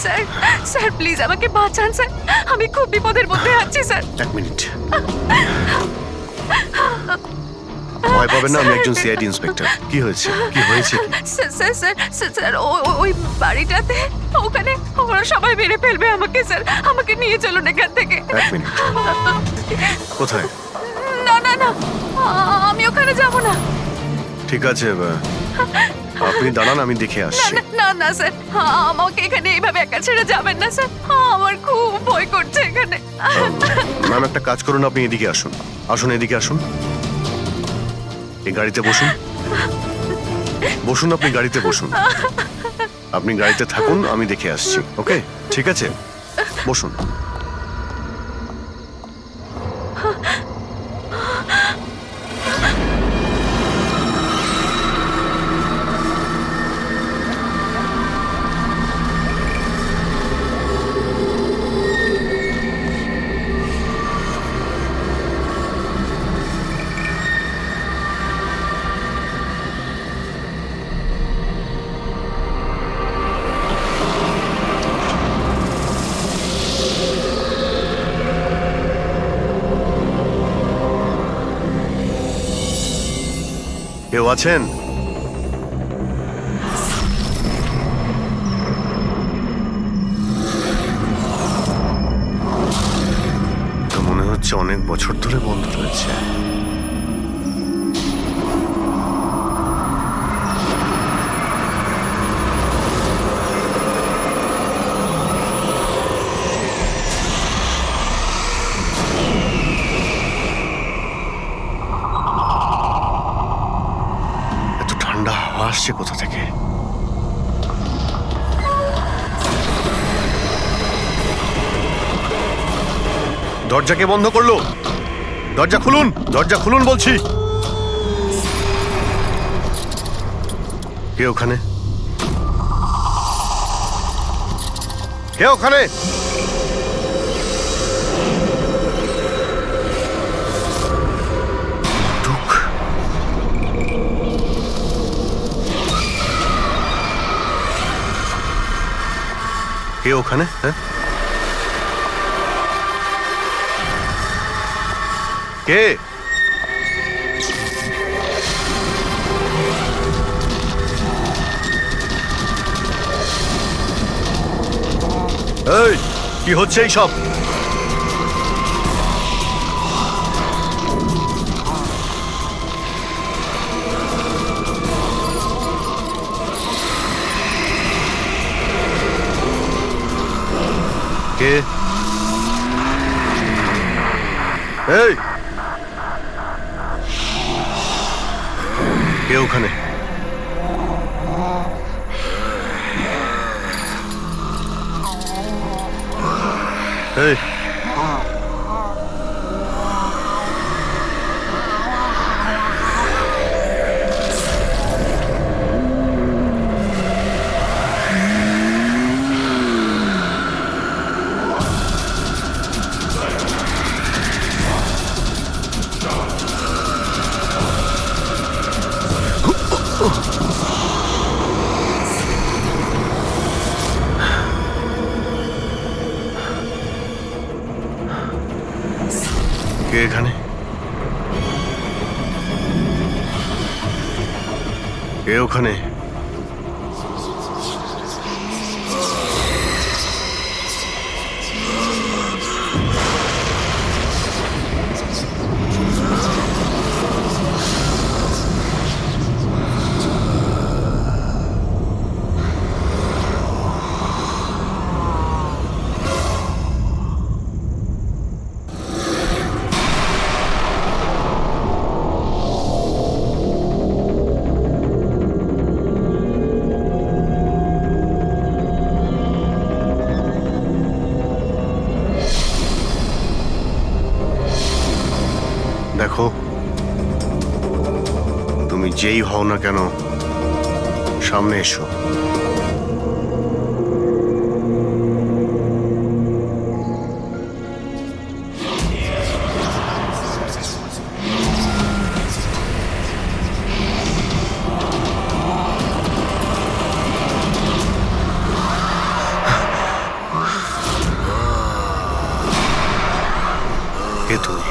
Sir sir please আমাকে বাঁচান sir, আমি খুব বিপদের মধ্যে আছি স্যার। এক মিনিট, ভয় পাবেন না, আমি একজন সিআইডি ইন্সপেক্টর। কি হয়েছে, কি হয়েছে? Sir sir sir sir sir ওই বাড়িটাতে ওখানে ওরা সবাই মেরে ফেলবে আমাকে স্যার, আমাকে নিয়ে চলুন এখান থেকে। এক মিনিট, কোথায়? না না না, আমি ওখানে যাব না। ঠিক আছে, আপনি দাঁড়ান, আমি দেখে আসছি। না না স্যার, আমাকে এখানে এইভাবে একা ছেড়ে যাবেন না স্যার, আমার খুব ভয় করছে এখানে। ম্যাম একটা কাজ করুন, আপনি এদিকে আসুন, আসুন এদিকে আসুন, এই গাড়িতে বসুন, বসুন, আপনি গাড়িতে বসুন, আপনি গাড়িতে থাকুন, আমি দেখে আসছি। ওকে, ঠিক আছে, বসুন। কেউ আছেন? তো মনে হচ্ছে অনেক বছর ধরে বন্ধ রয়েছে। ঠান্ডা হাওয়া আসছে কোথা থেকে? দরজা কে বন্ধ করলো? দরজা খুলুন, দরজা খুলুন বলছি। কে ওখানে? কে ওখানে? কে ওখানে? হ্যাঁ, কে? এই কি হচ্ছে এই সব? কে? এই কে ওখানে? এই কে এখানে? কে ওখানে? দেখো, তুমি যেই হও না কেন, সামনে এসো। কে তুমি?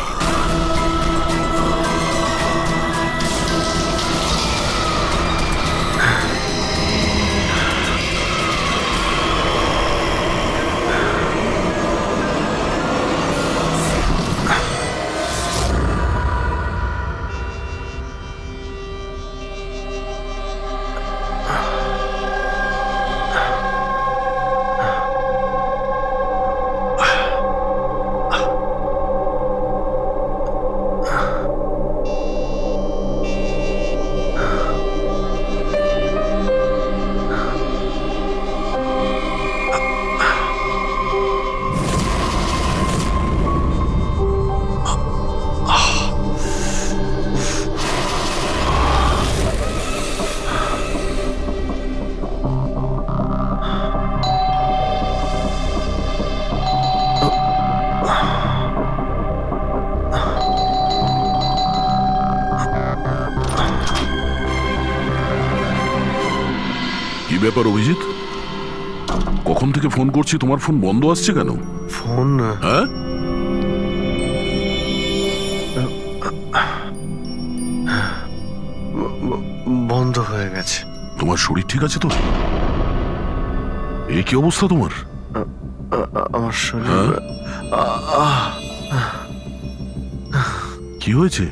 কি ব্যাপার অভিজিৎ? কখন থেকে ফোন করছি, তোমার ফোন বন্ধ আসছে কেন? ফোন হ্যাঁ, বন্ধ হয়ে গেছে। তোমার শরীর ঠিক আছে তো? এ কি অবস্থা তোমার? আমার শরীর কি হয়েছে?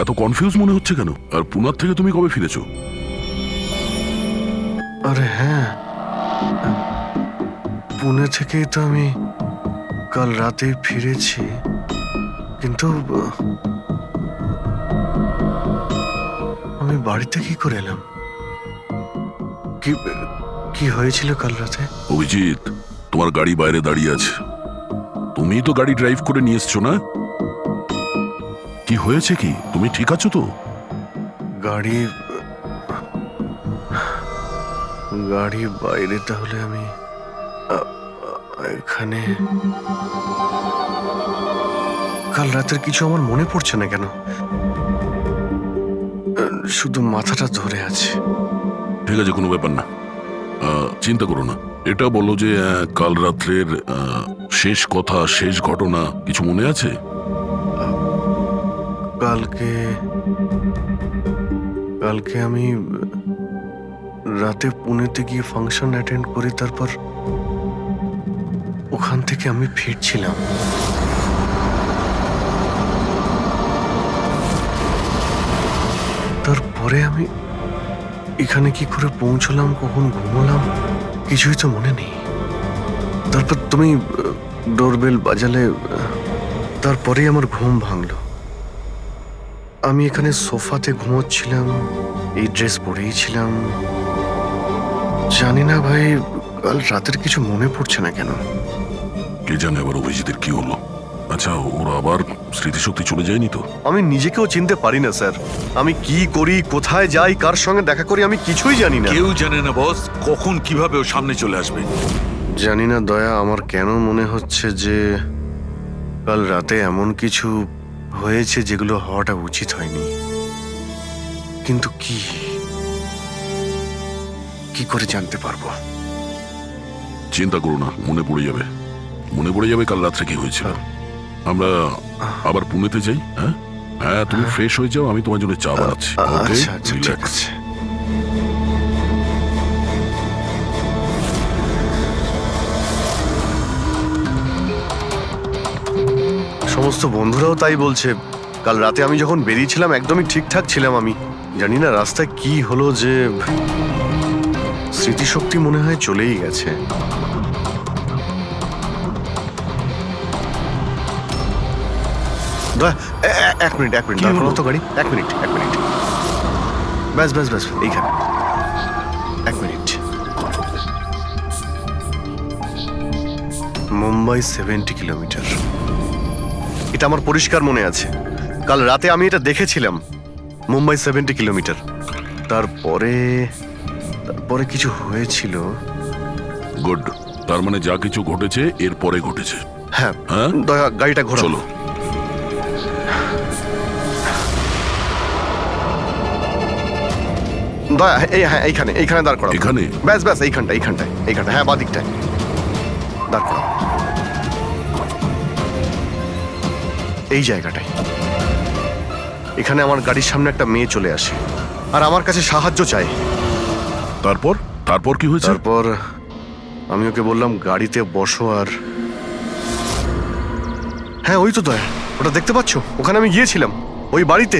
এত কনফিউজ মনে হচ্ছে কেন? আর পুনার থেকে তুমি কবে ফিরেছো? আরে হ্যাঁ, পুনে থেকেই তো আমি কাল রাতে ফিরেছি, কিন্তু আমি বাড়িতে কি করে এলাম? কি কি হয়েছিল কাল রাতে? অভিজিৎ, তোমার গাড়ি বাইরে দাঁড়িয়ে আছে, তুমি তো গাড়ি ড্রাইভ করে নিয়ে এসছো না? কি হয়েছে কি? তুমি ঠিক আছো তো? গাড়ি গাড়ি বাইরে, তাহলে আমি এখানে? কাল রাতের কিছু আমার মনে পড়ছে না কেন, শুধু মাথাটা ধরে আছে। ঠিক আছে, কোনো ব্যাপার না, চিন্তা করো না। এটা বলো যে কাল রাত্রের শেষ কথা, শেষ ঘটনা কিছু মনে আছে? কালকে কালকে আমি রাতে পুনেতে গিয়ে ফাংশন অ্যাটেন্ড করি, তারপর ওখান থেকে আমি ফিরছিলাম। তারপরে আমি এখানে কি করে পৌঁছলাম, কখন ঘুমোলাম, কিছুই তো মনে নেই। তারপর তুমি ডোরবেল বাজালে, তারপরেই আমার ঘুম ভাঙলো। আমি এখানে সোফাতে ঘুমোচ্ছিলাম, এই ড্রেস পরেই ছিলাম। জানি না ভাই, কাল রাতের কিছু মনে পড়ছে না কেন। কে জানে আবার অভিজিতের কি হলো। আচ্ছা, ওর আবার স্মৃতিশক্তি চলে যায়নি তো? আমি নিজেকেও চিনতে পারি না স্যার। আমি কি করি, কোথায় যাই, কার সঙ্গে দেখা করি, আমি কিছুই জানি না। কেউ জানে না বস, কখন কিভাবে ও সামনে চলে আসবে। জানি না দয়া, আমার কেন মনে হচ্ছে যে কাল রাতে এমন কিছু হয়েছে যেগুলো হওয়াটা উচিত হয়নি। কিন্তু কি করে জানতে পারবো? চিন্তা করো না, মনে পড়ে যাবে, মনে পড়ে যাবে কাল রাত্রে কি হয়েছিল। আমরা আবার পুনেতে যাই। হ্যাঁ হ্যাঁ, তুমি ফ্রেশ হয়ে যাও, আমি তোমার জন্য চা বানাচ্ছি। ওকে, আচ্ছা আচ্ছা, ঠিক রিল্যাক্স। আছে। সমস্ত বন্ধুরাও তাই বলছে। কাল রাতে আমি যখন বেরিয়েছিলাম একদমই ঠিকঠাক ছিলাম। আমি জানি না রাস্তায় কি হলো যে স্মৃতিশক্তি মনে হয় চলেই গেছে। এক মিনিট দাঁড় করাও তো গাড়ি। এক মিনিট ব্যাস এইখানে। এক মিনিট। মুম্বাই 70 কিলোমিটার, এটা আমার পরিষ্কার মনে আছে। কাল রাতে আমি এটা দেখেছিলাম, মুম্বাই 70 কিলোমিটার। তারপরে কিছু হয়েছিল। গুড, তার মানে যা কিছু ঘটেছে এরপরে ঘটেছে। হ্যাঁ হ্যাঁ, দয়া গাড়িটা ঘোরাও। চলো। দয়া এইখানে দাঁড় করাও। এখানে? ব্যাস এইখানটায়। হ্যাঁ, বাদিকটায় দাঁড় করাও। এই জায়গাটাই। এখানে আমার গাড়ির সামনে একটা মেয়ে চলে আসে আর আমার কাছে সাহায্য চায়। তারপর তারপর কি হয়েছে? তারপর আমি ওকে বললাম গাড়িতে বসো, আর হ্যাঁ ওই তো দয়া, ওটা দেখতে পাচ্ছ? ওখানে আমি গিয়েছিলাম, ওই বাড়িতে।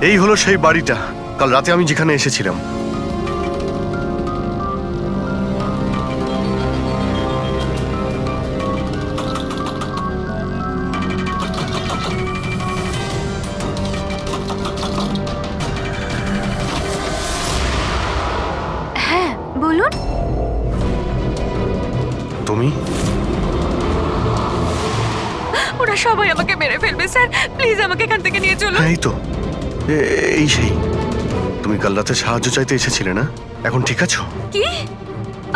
এই হলো সেই বাড়িটা কাল রাতে আমি যেখানে এসেছিলাম। হ্যাঁ বলুন। তুমি? ওরা সবাই আমাকে মেরে ফেলবে স্যার, প্লিজ আমাকে এখান থেকে নিয়ে চলুন। হ্যাঁ এই তো, এই সেই। তুমি কাল রাতে সাহায্য চাইতে এসেছিলে না? এখন ঠিক আছো? কি?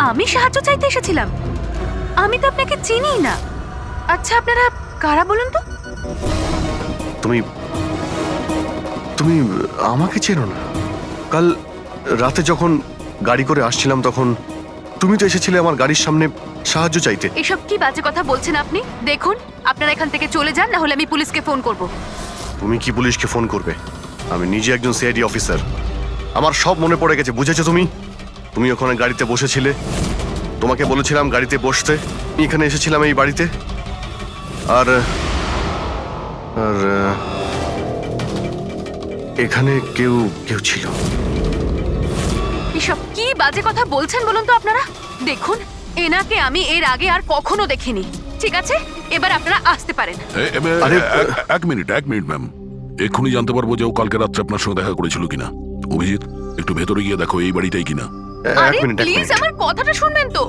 আমি সাহায্য চাইতে এসেছিলাম? আমি তো আপনাকে চিনি না। আচ্ছা আপনারা কারা বলুন তো? তুমি তুমি আমাকে চেনো না? কাল রাতে যখন গাড়ি করে আসছিলাম তখন তুমি তো এসেছিলে আমার গাড়ির সামনে সাহায্য চাইতে। এসব কি বাজে কথা বলছেন আপনি? দেখুন আপনারা এখান থেকে চলে যান, না হলে আমি পুলিশকে ফোন করব। তুমি কি পুলিশকে ফোন করবে? আমি নিজে একজন সিআইডি অফিসার, আমার সব মনে পড়ে গেছে। বুঝেছো তুমি? তুমি ওখানে গাড়িতে বসেছিলে, তোমাকে বলেছিলাম গাড়িতে বসতে। আমি এখানে এসেছিলাম এই বাড়িতে, আর আর এখানে কেউ কেউ ছিল। এসব কি বাজে কথা বলছেন বলুন তো আপনারা? দেখুন এনাকে আমি এর আগে আর কখনো দেখিনি। ঠিক আছে, এবার আপনারা আসতে পারেন। এক মিনিট ম্যাম, এক্ষুনি জানতে পারবো যে ও কালকে রাত্রে আপনার সঙ্গে দেখা করেছিল কিনা। অভিজিৎ, একটু ভেতরে গিয়ে দেখো এই বাড়িটাই কিনা। এক আরে মিনিট, এক প্লিজ মিনিট। আমার কথাটা শুনবেন তো।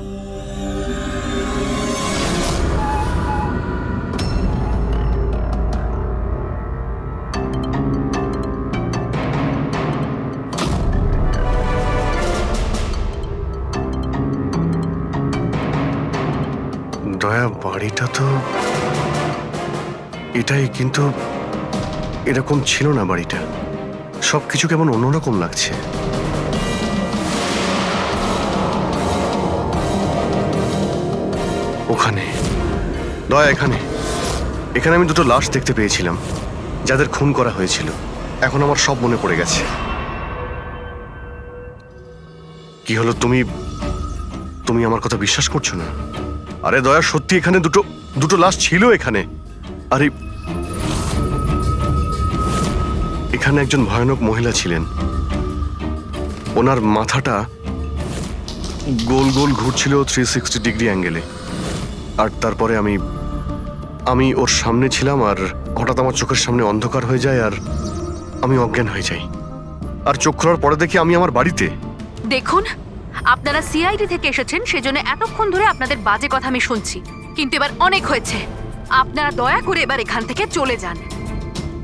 দয়া, বাড়িটা তো এটাই, কিন্তু এরকম ছিল না বাড়িটা। সবকিছু কেমন অন্যরকম লাগছে। ওখানে দয়া, এখানে এখানে আমি দুটো লাশ দেখতে পেয়েছিলাম, যাদের খুন করা হয়েছিল। এখন আমার সব মনে পড়ে গেছে। কি হলো, তুমি তুমি আমার কথা বিশ্বাস করছো না? আরে দয়া, সত্যি এখানে দুটো লাশ ছিল এখানে। আরে এখানে একজন ভয়ানক মহিলা ছিলেন, ওনার মাথাটা গোল গোল ঘুরছিল 360 ডিগ্রি অ্যাঙ্গেলে। আর তারপরে আমি ওর সামনে ছিলাম, আর হঠাৎ আমার চোখের সামনে অন্ধকার হয়ে যায়, আর আমি অজ্ঞান হয়ে যাই। আর চোখ খোলার পরে দেখি আমি আমার বাড়িতে। দেখুন আপনারা সিআইডি থেকে এসেছেন, সেজন্য এতক্ষণ ধরে আপনাদের বাজে কথা আমি শুনছি, কিন্তু এবার অনেক হয়েছে। আপনারা দয়া করে এবার এখান থেকে চলে যান।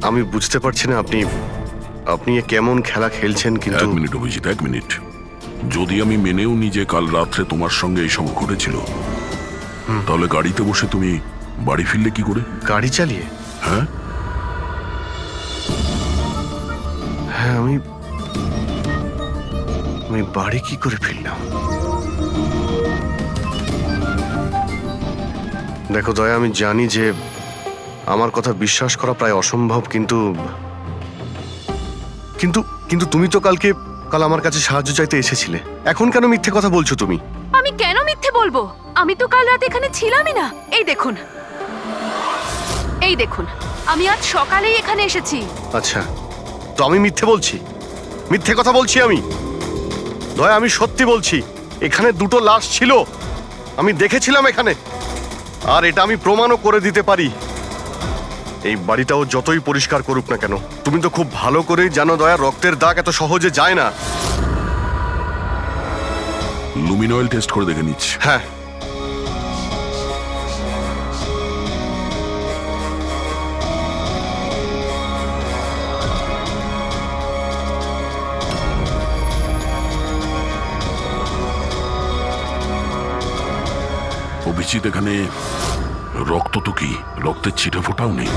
আমি বুঝতে পারছি না আপনি এ কেমন খেলা খেলছেন, কিন্তু এক মিনিট অভিজিৎ, এক মিনিট। যদি আমি মেনেও নি যে কাল রাত্রে তোমার সঙ্গে এইসব ঘটেছিল, তাহলে গাড়িতে বসে তুমি বাড়ি ফিরলে কি করে? গাড়ি চালিয়ে? হ্যাঁ, হ্যাঁ, আমি বাড়ি কি করে ফিরলাম? দেখো দয়া, আমি জানি যে আমার কথা বিশ্বাস করা প্রায় অসম্ভব, কিন্তু কিন্তু কিন্তু তুমি তো কাল আমার কাছে সাহায্য চাইতে এসেছিলে। এখন কেন মিথ্যে কথা বলছো তুমি? আমি কেন মিথ্যে বলবো? আমি তো কাল রাতে এখানে ছিলামই না। এই দেখুন আমি আজ সকালেই এখানে এসেছি। আচ্ছা, তো আমি মিথ্যে বলছি? মিথ্যে কথা বলছি আমি? দয়া, আমি সত্যি বলছি, এখানে দুটো লাশ ছিল, আমি দেখেছিলাম এখানে, আর এটা আমি প্রমাণও করে দিতে পারি। এই বাড়িটাও যতই পরিষ্কার করুক না কেন, তুমি তো খুব ভালো করেই জানো দয়া, রক্তের দাগ এত সহজে যায় না। লুমিনয়েল টেস্ট করে দেখে নিচ্ছি। হ্যাঁ, অভিজিৎ, এখানে রক্ত তো কি, রক্তের ছিটে ফোটাও নেই।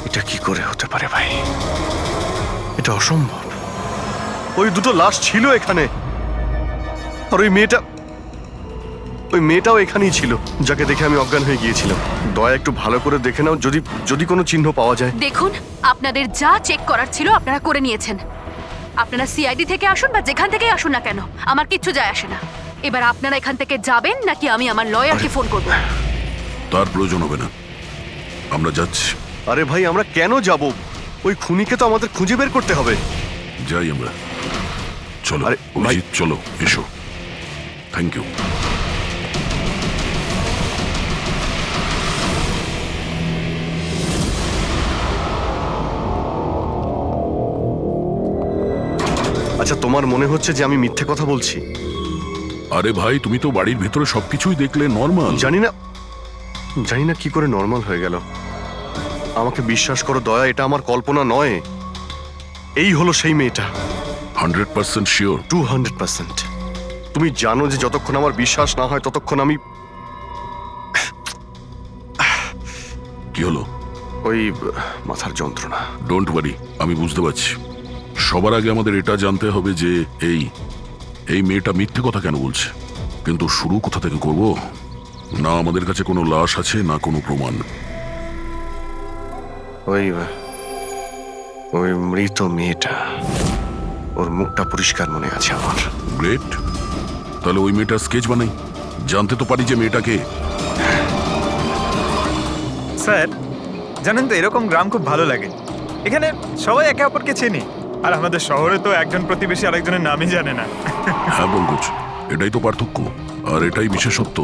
এটা কি করে হতে পারে ভাই? এটা অসম্ভব। ওই দুটো লাশ ছিল এখানে। আর ওই মেয়েটাও এখানেই ছিল, যাকে দেখে আমি অজ্ঞান হয়ে গিয়েছিলাম। দয়া একটু ভালো করে দেখে নাও, যদি কোনো চিহ্ন পাওয়া যায়। দেখুন, আপনাদের যা চেক করার ছিল আপনারা করে নিয়েছেন। আপনারা সিআইডি থেকে আসুন বা যেখান থেকেই আসুন না কেন, আমার কিচ্ছু যায় আসে না। এবার আপনারা এখান থেকে যাবেন নাকি আমি আমার লয়ারকে ফোন করব? তার প্রয়োজন হবে না, আমরা যাচ্ছি। আরে ভাই, আমরা কেন যাব? ওই খুনিকে তো আমাদের খুঁজে বের করতে হবে। যাই আমরা, চলো। আরে, ভাই। অভিজিৎ, চলো, এসো। Thank you. আচ্ছা, তোমার মনে হচ্ছে যে আমি মিথ্যে কথা বলছি? আরে ভাই, তুমি তো বাড়ির ভেতরে সবকিছুই দেখলে, নর্মাল। জানি না কি করে নর্মাল হয়ে গেল। আমাকে বিশ্বাস করো দয়া, এটা আমার কল্পনা নয়। এই হলো সেই মেয়েটা। 100% শিওর? 200%। তুমি জানো যে যতক্ষণ আমার বিশ্বাস না হয় ততক্ষণ আমি কি হলো? ওই মাথার যন্ত্রণা। ডোন্ট ওয়ারি, আমি বুঝতে পারছি। সবার আগে আমাদের এটা জানতে হবে যে এই মেয়েটা মিথ্যে কথা কেন বলছে। কিন্তু শুরু কোথা থেকে করব? না আমাদের কাছে কোনো লাশ আছে, না কোনো প্রমাণ। ওই মৃত মেয়েটা, ওর মুখটা পরিষ্কার মনে আছে আমার। গ্রেট, তাহলে ওই মেয়েটার স্কেচ বানাই, জানতে তো পারি যে মেয়েটাকে। স্যার, জানেন তো এরকম গ্রাম খুব ভালো লাগে। এখানে সবাই একে অপরকে চেনে, আর আমাদের শহরে তো একজন প্রতিবেশী আরেকজনের নামই জানে না। হ্যাঁ পঙ্কজ, এটাই তো পার্থক্য, আর এটাই বিশেষত্ব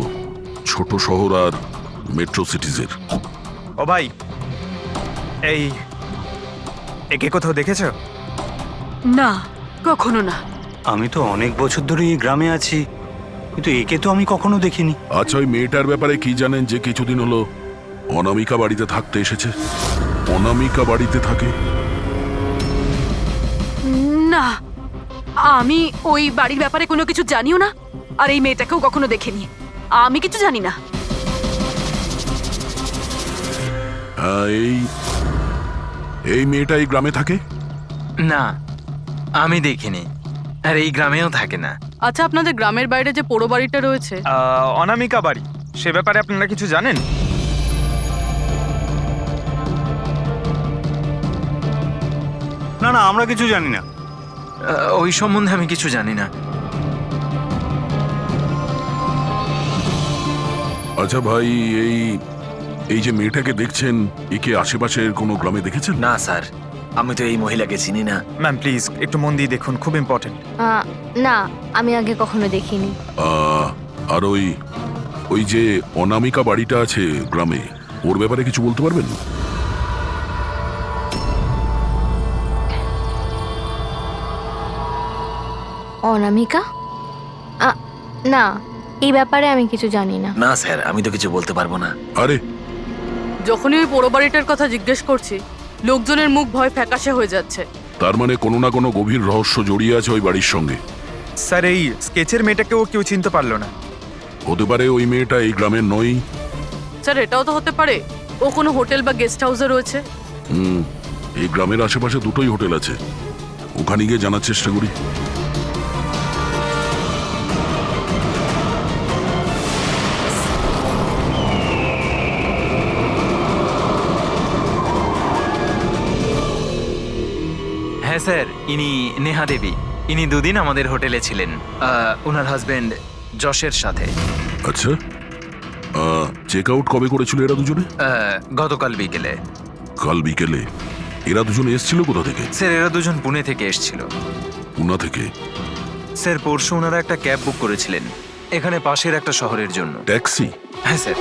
ছোট শহর আর মেট্রো সিটিজের। ও ভাই, একে কোথাও দেখেছো? না, কখনো না। আমি তো অনেক বছর ধরে এই গ্রামে আছি, কিন্তু একে তো আমি কখনো দেখিনি। আচ্ছা, ওই মেয়েটার ব্যাপারে কি জানেন যে কিছুদিন হলো অনামিকা বাড়িতে থাকতে এসেছে? অনামিকা বাড়িতে থাকে? না, আমি ওই বাড়ির ব্যাপারে কোনো কিছু জানিও না, আর এই মেয়েটাকেও কখনো দেখিনি। আমি কিছু জানি না। হ্যাঁ, এই মেয়েটা এই গ্রামে থাকে? না, আমি দেখিনি, আর এই গ্রামেও থাকে না। আচ্ছা, আপনাদের গ্রামের বাইরে যে পোড়ো বাড়িটা রয়েছে, অনামিকা বাড়ি, সে ব্যাপারে আপনারা কিছু জানেন? না না, আমরা কিছু জানি না। ওই সম্বন্ধে আমি কিছু জানি না। আচ্ছা ভাই, এই যে মেয়েটাকে দেখছেন, একে আশেপাশের কোনো গ্রামে দেখেছেন? না স্যার, আমি তো এই মহিলাকে চিনি না। ম্যাম প্লিজ একটু মন দিয়ে দেখুন, খুব ইম্পর্টেন্ট। না, আমি আগে কখনো দেখিনি। আর ওই যে অনামিকা বাড়িটা আছে গ্রামে, ওর ব্যাপারে কিছু বলতে পারবেন? অনামিকা? না, এই ব্যাপারে আমি কিছু জানি না। না স্যার, আমি তো কিছু বলতে পারবো না। আরে, যখনই ওই পোড়ো বাড়িটার কথা জিজ্ঞেস করছি, লোকজনের মুখ ভয় ফ্যাকাশে হয়ে যাচ্ছে। তার মানে কোনো না কোনো গভীর রহস্য জড়িয়ে আছে ওই বাড়ির সঙ্গে। স্যার, এই স্কেচের মেয়েটাকেও কেউ চিনতে পারলো না। হতে পারে ওই মেয়েটা এই গ্রামের নয়। স্যার, এটাও তো হতে পারে ও কোনো হোটেল বা গেস্ট হাউসে রয়েছে। এই গ্রামের আশেপাশে দুটোই হোটেল আছে, ওখানে গিয়ে জানার চেষ্টা করি। হ্যাঁ স্যার, ইনি নেহা দেবী। ইনি দুদিন আমাদের হোটেলে ছিলেন, ওনার হাজবেন্ড যশের সাথে। আচ্ছা, চেক আউট কবে করেছিল এরা দুজনে? গতকাল বিকেলে। কাল বিকেলে? এরা দুজনে এসেছিল কোথা থেকে? স্যার, এরা দুজন পুনে থেকে এসেছিল। পুনা থেকে? স্যার, পরশু ওনারা একটা ক্যাব বুক করেছিলেন এখানে পাশের একটা শহরের জন্য। ট্যাক্সি? হ্যাঁ স্যার।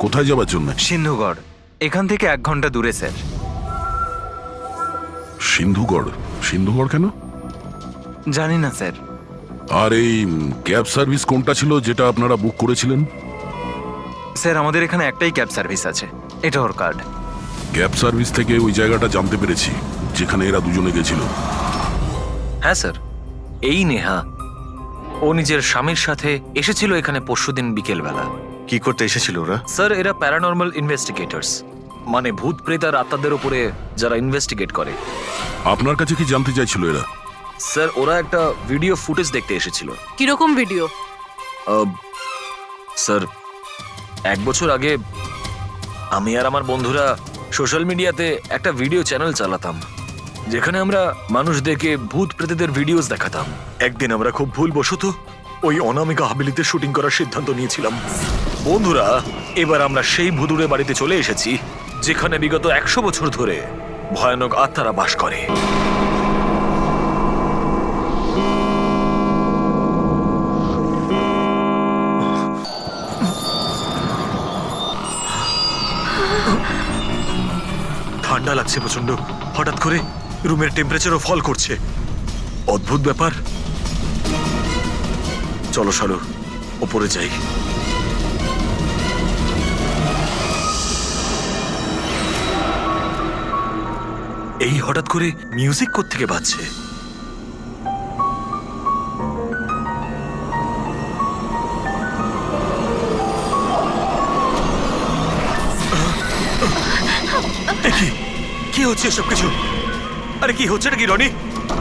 কোথায় যাবার জন্য? সিন্ধুগড়, এখান থেকে 1 ঘন্টা দূরে স্যার। সিন্ধুগড়? সিন্ধুগড় কেন? জানি না স্যার। আর এই ক্যাব সার্ভিস কোনটা ছিল যেটা আপনারা বুক করেছিলেন? স্যার, আমাদের এখানে একটাই ক্যাব সার্ভিস আছে, এটা ওর কার্ড। ক্যাব সার্ভিস থেকে ওই জায়গাটা জানতে পেরেছি যেখানে এরা দুজনে গেছিল। হ্যাঁ স্যার, এই নেহা ও নিজের স্বামীর সাথে এসেছিল এখানে পরশুদিন বিকেলবেলা। কি করতে এসেছিল ওরা? স্যার, এরা প্যারানর্মাল ইনভেস্টিগেটরস। মানে ভূত প্রেত আর আত্মাদের উপরে যারা ইনভেস্টিগেট করে। আপনার কাছে কি জানতে চাইছিল এরা? স্যার ওরা একটা ভিডিও ফুটেজ দেখতে এসেছিল। কিরকম ভিডিও? স্যার 1 বছর আগে আমি আর আমার বন্ধুরা সোশ্যাল মিডিয়াতে একটা ভিডিও চ্যানেল চালাতাম, যেখানে আমরা মানুষদেরকে ভূত প্রেতদের ভিডিওস দেখাতাম। একদিন আমরা খুব ভুলবশত ওই অনামিকা হাভেলিতে শুটিং করার সিদ্ধান্ত নিয়েছিলাম। বন্ধুরা, এবার আমরা সেই ভুতুড়ে বাড়িতে চলে এসেছি, যেখানে বিগত 100 বছর ধরে ভয়ানক আত্মারা বাস করে। ঠান্ডা লাগছে প্রচন্ড, হঠাৎ করে রুমের টেম্পারেচারও ফল করছে। অদ্ভুত ব্যাপার। চলো শালু, ওপরে যাই। এই হঠাৎ করে মিউজিক কোত্থেকে বাজছে? কি কি হচ্ছে সব কিছু? আরে কি হচ্ছে নাকি রনি?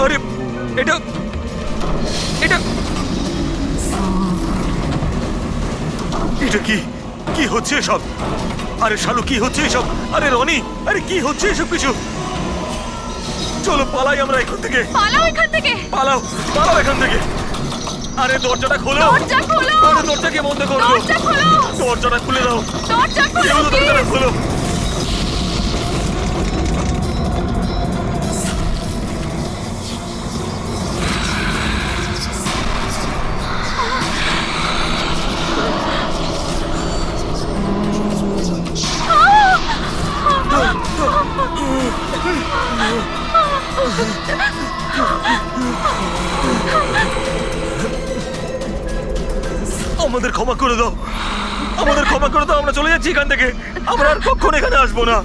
আরে এটা এটা এটা কি কি হচ্ছে সব? আরে শালু কি হচ্ছে এসব? আরে রনি, আরে কি হচ্ছে এসব কিছু? চলো পালাই আমরা এখান থেকে। পালাও এখান থেকে। পালাও পালাও এখান থেকে। আরে দরজাটা খোলো। দরজা খোলো। আরে দরজাকে বন্ধ করো। দরজা খোলো। দরজাটা খুলে দাও। দরজা খোলো। কেউ দরজাটা খোলো। আমাদের ক্ষমা করে দাও, আমাদের ক্ষমা করে দাও। আমরা চলে যাচ্ছি এখান থেকে। আমরা আর কখনো এখানে আসবো না।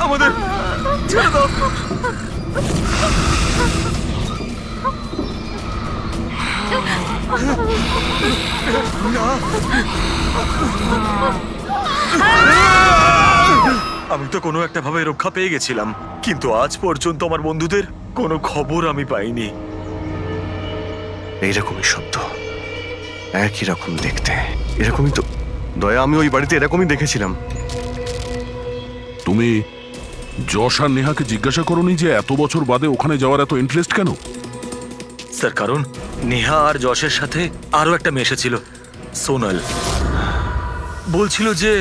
আমাদের ছেড়ে দাও। আমি তো কোনো একটা ভাবে রক্ষা পেয়ে গেছিলাম, কিন্তু আজ পর্যন্ত আমার বন্ধুদের কোনো খবর আমি পাইনি। এইরকমই শব্দ, একই রকম দেখতে, এরকমই তো। দয়া, আমি ওই বাড়িতে এরকমই দেখেছিলাম। তুমি যশ আর নেহাকে জিজ্ঞাসা করোনি যে এত বছর বাদে ওখানে যাওয়ার এত ইন্টারেস্ট কেন? স্যার কারণ নেহা আর যশের সাথে আরো একটা মেয়ে এসেছিল, সোনাল। বলছিল যে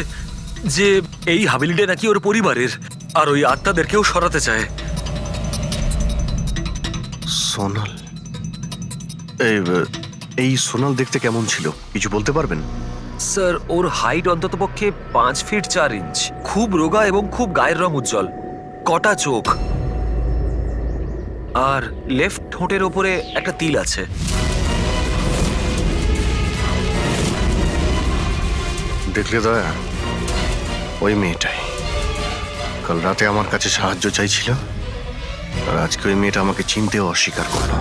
যে এই হাভেলিটা নাকি ওর পরিবারের, আর ওই আত্মাদেরকেও সরাতে চায়। সোনাল? এই সোনাল দেখতে কেমন ছিল কিছু বলতে পারবেন? স্যার ওর হাইট অন্তত পক্ষে 5 ফিট 4 ইঞ্চ, খুব রোগা এবং খুব গায়ের রং উজ্জ্বল, কটা চোখ, আর লেফট ঠোঁটের ওপরে একটা তিল আছে। দেখলে দয়া, ওই মেয়েটাই কাল রাতে আমার কাছে সাহায্য চাইছিল, আর আজকে ওই মেয়েটা আমাকে চিনতেও অস্বীকার করলো।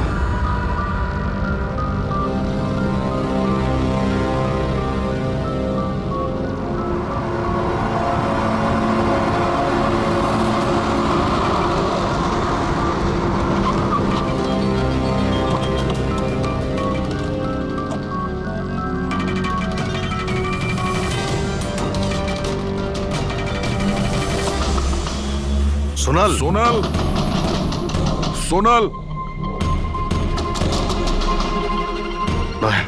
সোনাল, সোনাল, সোনাল, দয়া,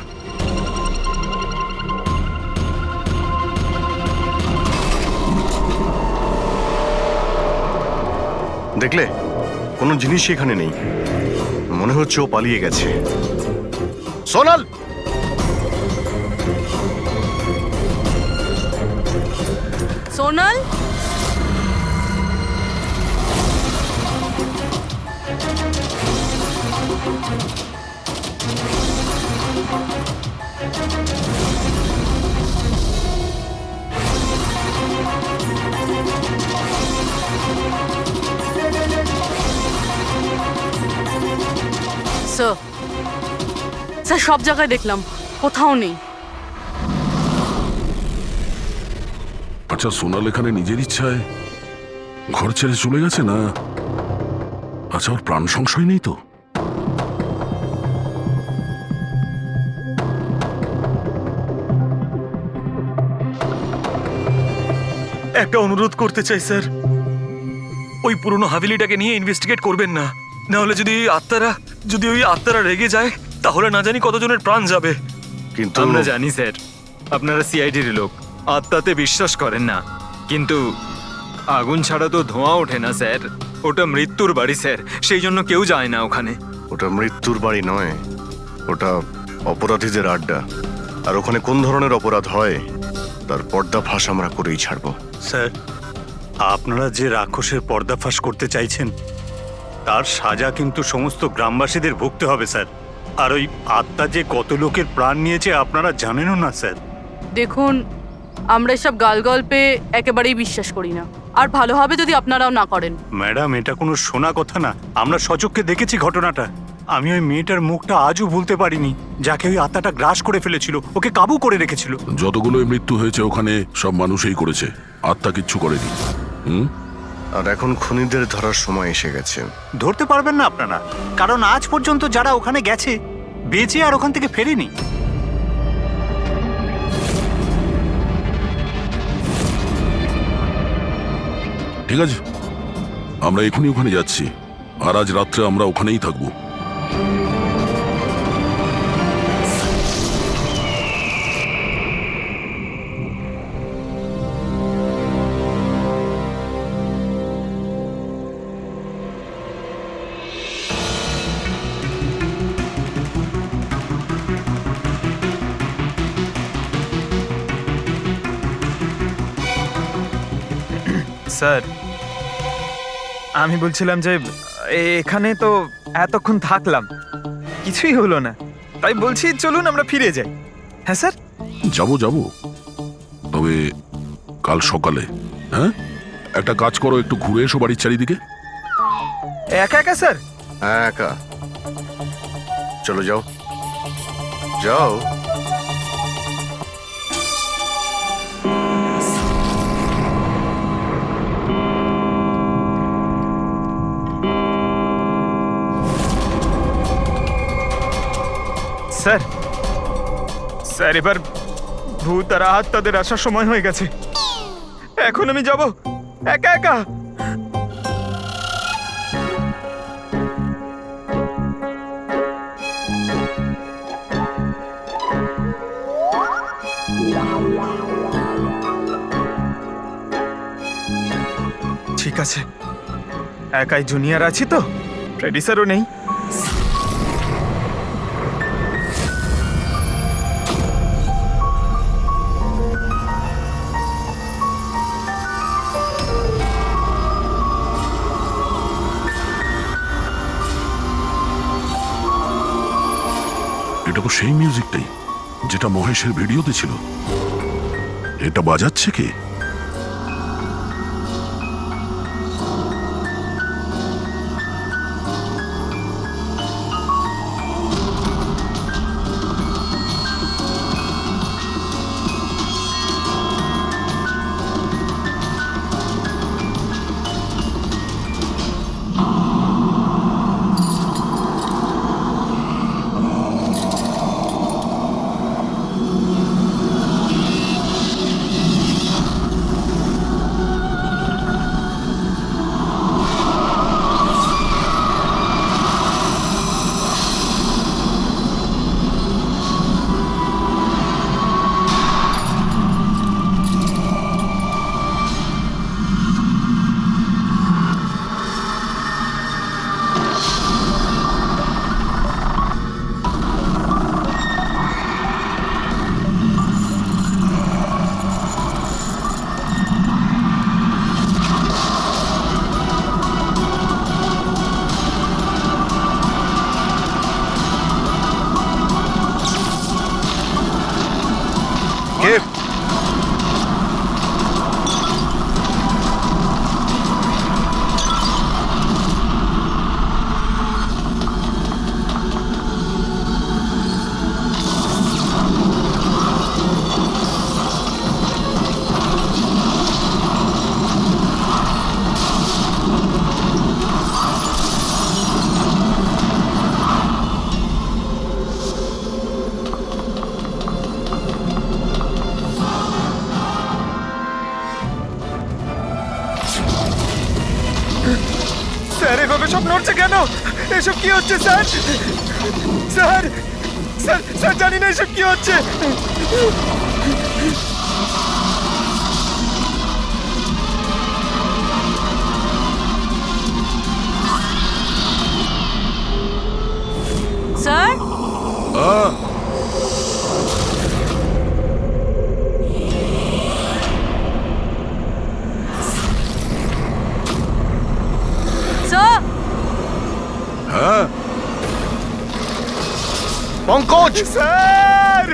দেখলে কোনো জিনিসই এখানে নেই, মনে হচ্ছে ও পালিয়ে গেছে। সোনাল, সোনাল, স্যার সব জায়গায় দেখলাম, কোথাও নেই। আচ্ছা, সোনাল এখানে নিজের ইচ্ছায় ঘর ছেড়ে চলে গেছে না? আচ্ছা, ওর প্রাণ সংশয় নেই তো? একটা অনুরোধ করতে চাই স্যার, ওই পুরনো হাভেলিটাকে নিয়ে ইনভেস্টিগেট করবেন না। না হলে যদি ওই আত্মারা রেগে যায়, তাহলে না জানি কতজনের প্রাণ যাবে। কিন্তু আমরা জানি স্যার, আপনারা সিআইডির লোক, আত্মাতে বিশ্বাস করেন না, কিন্তু আগুন ছাড়া তো ধোঁয়া ওঠে না স্যার। ওটা মৃত্যুর বাড়ি স্যার, সেই জন্য কেউ যায় না ওখানে। ওটা মৃত্যুর বাড়ি নয়, ওটা অপরাধীদের আড্ডা। আর ওখানে কোন ধরনের অপরাধ হয় তার পর্দাফাশ আমরা করেই ছাড়বো। স্যার, আপনারা যে রাক্ষসের পর্দাফাশ করতে চাইছেন তার সাজা কিন্তু সমস্ত গ্রামবাসীদের ভুগতে হবে স্যার। আর ওই আত্মা যে কত লোকের প্রাণ নিয়েছে আপনারা জানেনও না স্যার। দেখুন, আমরা এসব গালগল্পে একেবারেই বিশ্বাস করি না, আর ভালো হবে যদি আপনারাও না করেন। ম্যাডাম, এটা কোনো শোনা কথা না, আমরা সচক্ষে দেখেছি ঘটনাটা। আমি ওই মেয়েটার মুখটা আজও ভুলতে পারিনি, যাকে ওই আত্মাটা গ্রাস করে ফেলেছিল, ওকে কাবু করে রেখেছিল। যতগুলোই মৃত্যু হয়েছে ওখানে সব মানুষই করেছে, আত্মা কিচ্ছু করেনি। আর এখন খুনিদের ধরার সময় এসে গেছে। ধরতে পারবেন না আপনারা, কারণ আজ পর্যন্ত যারা ওখানে গেছে বেঁচে আর ওখান থেকে ফেরেনি। ঠিক আছে, আমরা এখনই ওখানে যাচ্ছি, আর আজ রাত্রে আমরা ওখানেই থাকবো। স্যার, আমি বলছিলাম যে এখানে তো এতক্ষণ থাকলাম, কিছুই হলো না, তাই বলছি চলুন আমরা ফিরে যাই। হ্যাঁ স্যার, যাবো, তবে কাল সকালে। হ্যাঁ, একটা কাজ করো, একটু ঘুরে এসো বাড়ির চারিদিকে। একা একা স্যার? হ্যাঁ, একা। চলো, যাও যাও। স্যার, স্যার, এবার ভূত আর আত্মাদের আসার সময় হয়ে গেছে। এখন আমি যাব একা একা? ঠিক আছে, একাই জুনিয়র আছি তো, ফ্রেডি স্যারও নেই। এটা তো সেই মিউজিকটাই যেটা মহেশের ভিডিওতে ছিল। এটা বাজাচ্ছে কে? স্যার এভাবে সব নড়ছে কেন? এসব কি হচ্ছে স্যার? স্যার স্যার স্যার জানি না এসব কি হচ্ছে। স্যার স্যার হ্যাঁ পঙ্কজ! স্যার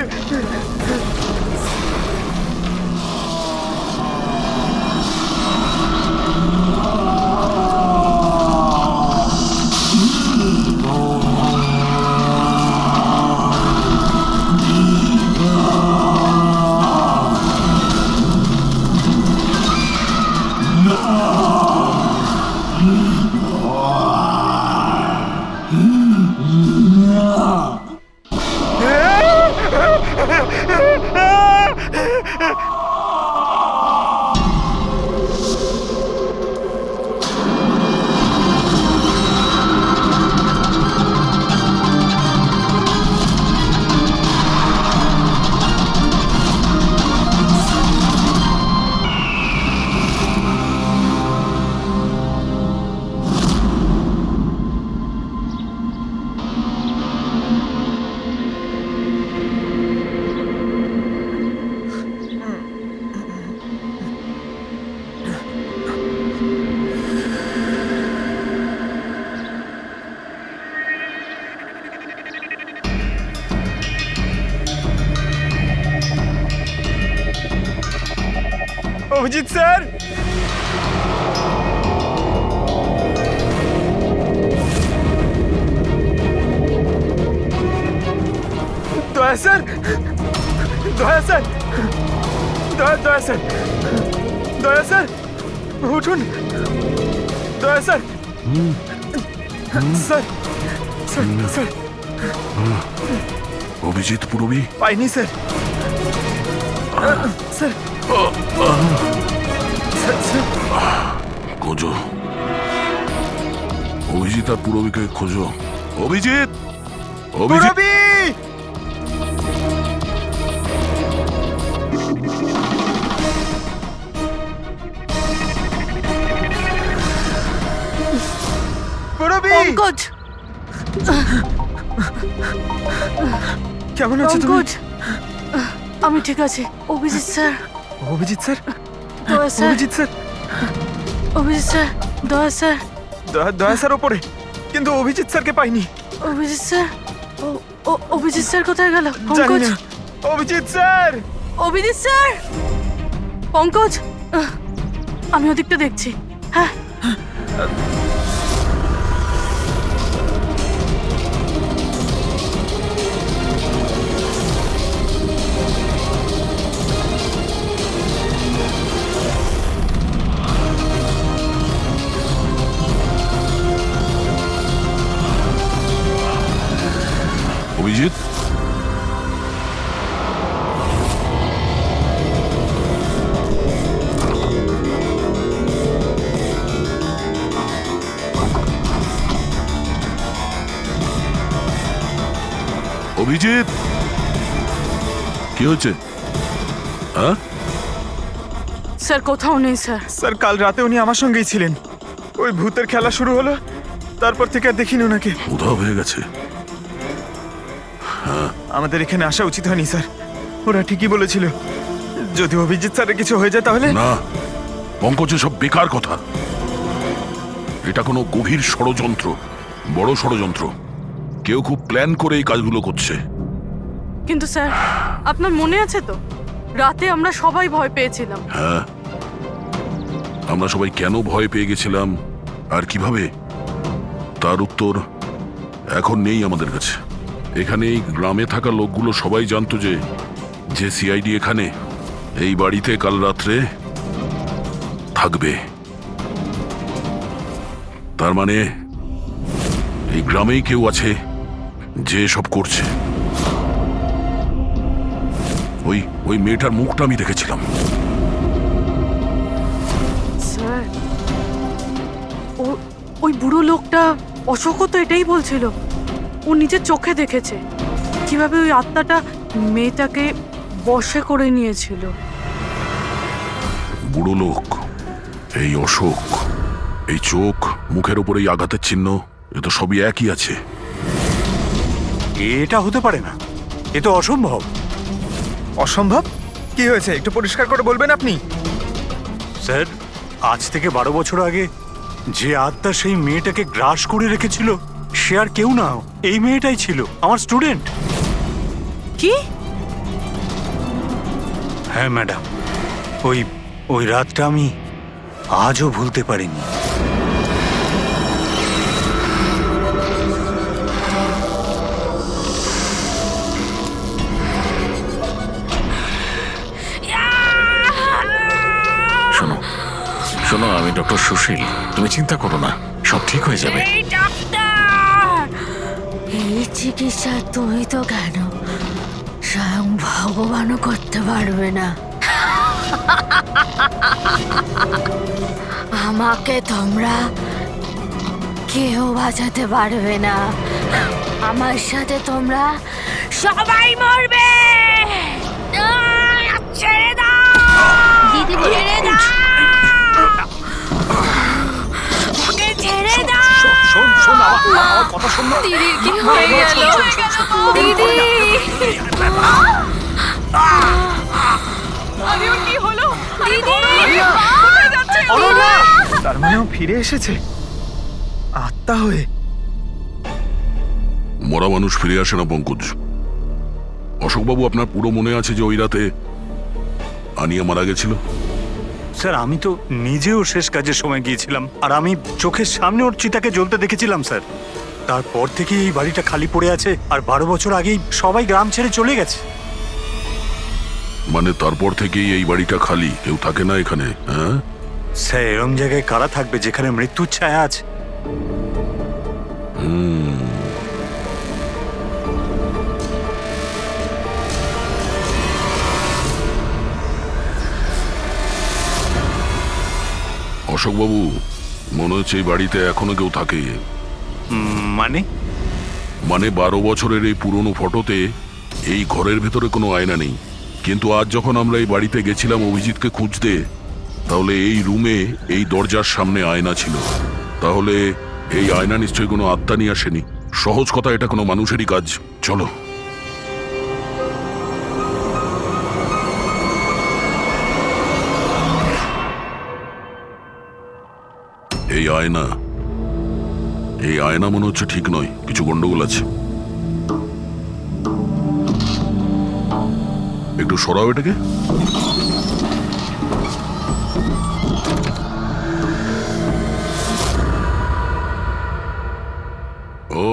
অভিজিৎ স্যার, দয়া স্যার, দয়া স্যার, দয়া স্যার, দয়া স্যার, উঠুন, দয়া sir, sir sir sir Abhijit Purabi পাইনি স্যার, স্যার স্যার খোঁজো, অভিজিৎ আর পুরবীকে খোঁজো। অভিজিৎ, অভিজিৎ, পুরবী! পুরবী! পঙ্কজ কেমন আছো তুমি? পঙ্কজ আমি ঠিক আছি। অভিজিৎ স্যার, অভিজিৎ স্যার, দয়া sir, Abhijit sir, Abhijit sir, দয়া স্যার, দয়া স্যার ওপরে, কিন্তু অভিজিৎ স্যারকে পাইনি। অভিজিৎ স্যার, অভিজিৎ স্যার কোথায় গেল? জানি পঙ্কজ, না। অভিজিৎ স্যার! অভিজিৎ স্যার, পঙ্কজ আমি ওদিকটা দেখছি। হ্যাঁ অভিজিৎ, অভিজিৎ, কি হচ্ছে? হ্যাঁ, স্যার কোথাও নেই স্যার। স্যার কাল রাতে উনি আমার সঙ্গেই ছিলেন। ওই ভূতের খেলা শুরু হলো, তারপর থেকে আর দেখিনি ওনাকে। উধাও হয়ে গেছে। আমাদের এখানে আসা উচিত হয়নি স্যার। ওরা ঠিকই বলেছিল, যদি অভিজিৎ স্যারের কিছু হয়ে যায় তাহলে। না পঙ্কজ, সব বেকার কথা। এটা কোনো গভীর ষড়যন্ত্র, বড় ষড়যন্ত্র। কেউ খুব প্ল্যান করে এই কাজগুলো করছে। কিন্তু স্যার আপনার মনে আছে তো, রাতে আমরা সবাই ভয় পেয়েছিলাম। হ্যাঁ, আমরা সবাই কেন ভয় পেয়ে গেছিলাম আর কিভাবে, তার উত্তর এখন নেই আমাদের কাছে। এখানে এই গ্রামে থাকা লোকগুলো সবাই জানতো যে সিআইডি এখানে এই বাড়িতে কাল রাত্রে থাকবে। তার মানে এই গ্রামেই কেউ আছে যে সব করছে। ওই মেয়েটার মুখটা আমি দেখেছিলাম। স্যার ওই বুড়ো লোকটা অশোকও তো এটাই বলছিল। ও নিজের চোখে দেখেছে কিভাবে ওই আত্মাটা মেয়েটাকে বশে করে নিয়েছিল। বুড়ো লোক, এই অশোক, এই চোখ, মুখের উপর এই আঘাতের চিহ্ন, এ তো সবই একই আছে। এটা হতে পারে না, এ তো অসম্ভব। অসম্ভব? কি হয়েছে একটু পরিষ্কার করে বলবেন আপনি? স্যার, আজ থেকে 12 বছর আগে যে আত্মা সেই মেয়েটাকে গ্রাস করে রেখেছিল সে আর কেউ না, এই মেয়েটাই ছিল, আমার স্টুডেন্ট। কি? হ্যাঁ ম্যাডাম, ওই রাতটা আমি আজও ভুলতে পারিনি। শোনো শোনো, আমি ডক্টর সুশীল, তুমি চিন্তা করো না, সব ঠিক হয়ে যাবে। এই চিকিৎসা তুমি তো কেন, স্বয়ং ভগবানও করতে পারবে না। আমাকে তোমরা কেউ বাঁচাতে পারবে না। আমার সাথে তোমরা সবাই মরবে। ছেড়ে দাও দিদি, ছেড়ে দাও, ওকে ছেড়ে দাও। দিদির কি হয়ে গেল? দিদি, আরে ওর কি হলো? দিদি, তার মানে ও ফিরে এসেছে আত্মা হয়ে। মরা মানুষ ফিরে আসে না পঙ্কজ। অশোকবাবু, আপনার পুরো মনে আছে যে ওই রাতে আনিয়া মারা গেছিল? স্যার, আমি তো নিজেও শেষ কাজের সময় গিয়েছিলাম, আর আমি চোখের সামনে ওর চিতাকে জ্বলতে দেখেছিলাম স্যার। তারপর থেকে এই বাড়িটা খালি পড়ে আছে, আর 12 বছর আগেই সবাই গ্রাম ছেড়ে চলে গেছে। মানে তারপর থেকেই এই বাড়িটা খালি, কেউ থাকে না এখানে? হ্যাঁ স্যার, এরম জায়গায় কারা থাকবে যেখানে মৃত্যুর ছায়া আছে? অশোকবাবু, মনে হচ্ছে এই বাড়িতে এখনো কেউ থাকে। মানে? মানে 12 বছরের এই পুরনো ফটোতে এই ঘরের ভেতরে কোনো আয়না নেই, কিন্তু আজ যখন আমরা এই বাড়িতে গেছিলাম অভিজিৎকে খুঁজতে, তাহলে এই রুমে এই দরজার সামনে আয়না ছিল। তাহলে এই আয়না নিশ্চয়ই কোনো আত্মা নিয়ে আসেনি। সহজ কথা, এটা কোনো মানুষেরই কাজ। চলো। এই আয়না, এই আয়না মনে হচ্ছে ঠিক নয়, কিছু গন্ডগোল আছে। একটু সরাও এটাকে। ও,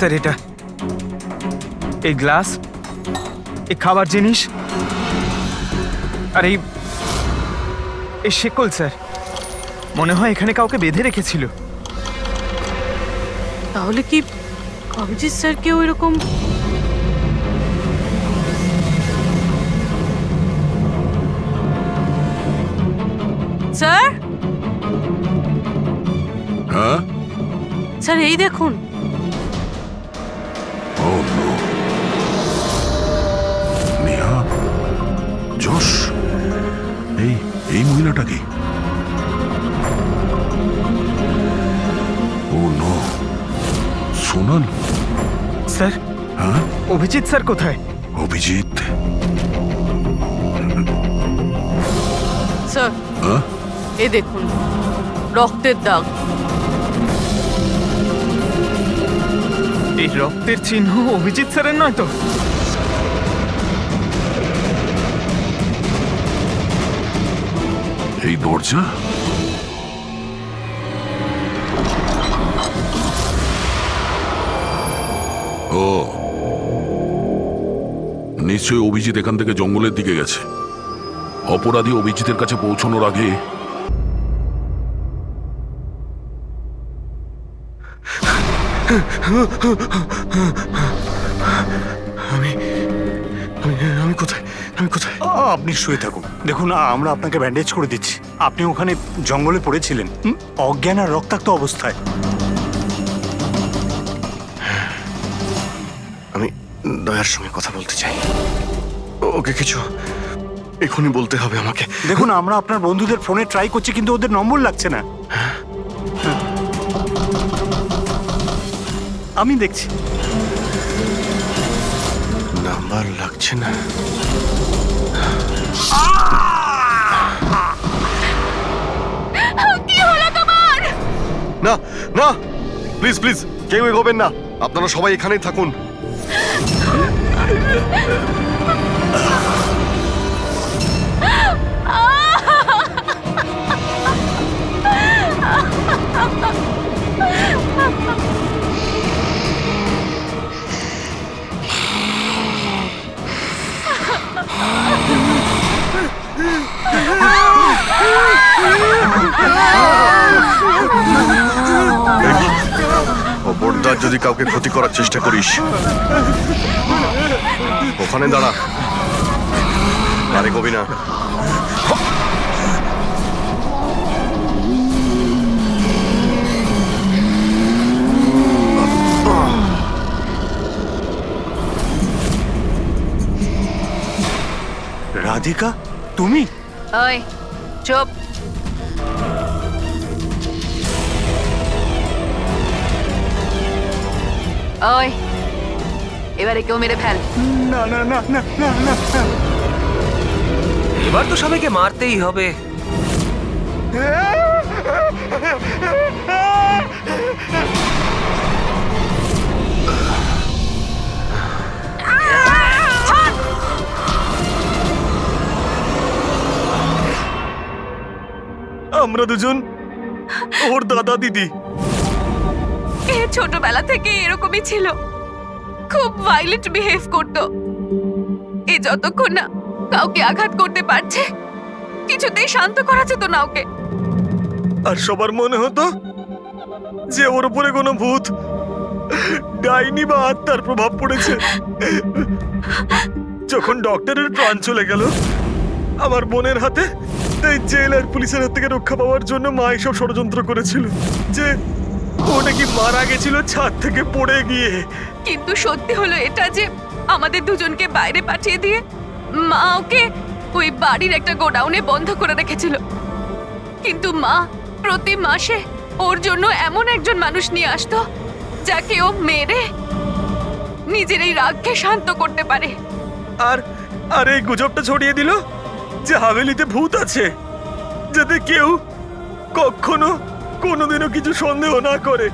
স্যার, এটা এই গ্লাস, এই খাবার জিনিস, আর এই শেকল স্যার, মনে হয় এখানে কাউকে বেঁধে রেখেছিল। তাহলে কি অভিজিৎ স্যার কেউ এরকম? স্যার, হ্যাঁ, স্যার এই দেখুন। ও নো, নেহা, যশ, এই মহিলাটা কি? ও নো, সোনাল। স্যার, হ্যাঁ, অভিজিৎ স্যার কোথায়? অভিজিৎ? স্যার, হ্যাঁ, এই দেখুন রক্তের দাগ। এই রক্তের চিহ্ন অভিজিৎ স্যারের নয় তো? এই দরজা, ও নিশ্চয়ই অভিজিৎ এখান থেকে জঙ্গলের দিকে গেছে। অপরাধী অভিজিতের কাছে পৌঁছানোর আগে আমি কোথায়? আমি কোথায়? আপনি শুয়ে থাকুন, দেখুন আমরা আপনাকে ব্যান্ডেজ করে দিচ্ছি। আপনি ওখানে জঙ্গলে পড়েছিলেন অজ্ঞান আর রক্তাক্ত অবস্থায়। আমি দয়ার সঙ্গে কথা বলতে চাই। ওকে কিছু এখনই বলতে হবে আমাকে। দেখুন আমরা আপনার বন্ধুদের ফোনে ট্রাই করছি, কিন্তু ওদের নম্বর লাগছে না। আমি দেখছি নাম্বার লাগছে না। কি হলো তোমার? না না, প্লিজ প্লিজ কেউ এগোবেন না, আপনারা সবাই এখানেই থাকুন। খবরদার যদি কাউকে ক্ষতি করার চেষ্টা করিস, ওখানে দাঁড়া, আরে কবি না। রাধিকা, তুমি? ওই চুপ। ওই এবারে কেউ মেরে ফেল। না না না না না না না। এবার তো সবাইকে মারতেই হবে। আমরা দুজন ওর দাদা দিদি। এ ছোটবেলা থেকে এরকমই ছিল, খুব ভাইলেন্ট বিহেভ করতো। এ যতক্ষণ না কাউকে আঘাত করতে পারছে কিছুতেই শান্ত করা যেত না ওকে। আর সবার মনে হতো যে ওর উপরে কোনো ভূত, ডাইনি বা আত্মার প্রভাব পড়েছে। যখন ডক্টরের প্রাণ চলে গেল আমার বোনের হাতে, তাই জেল আর পুলিশের হাত থেকে রক্ষা পাওয়ার জন্য মা এসব ষড়যন্ত্র করেছিল যে ও নাকি মারা গেছিল ছাদ থেকে পড়ে গিয়ে। কিন্তু সত্যি হলো এটা যে আমাদের দুজনকে বাইরে পাঠিয়ে দিয়ে মা ওকে ওই বাড়ির একটা গোডাউনে বন্ধ করে রেখেছিল। কিন্তু মা প্রতি মাসে ওর জন্য এমন একজন মানুষ নিয়ে আসতো যাকে ও মেরে নিজের এই রাগকে শান্ত করতে পারে। আর আর এই গুজবটা ছড়িয়ে দিল যে হাভেলিতে ভূত আছে, যাতে কেউ কখনো কোনোদিনও কিছু সন্দেহ না করে।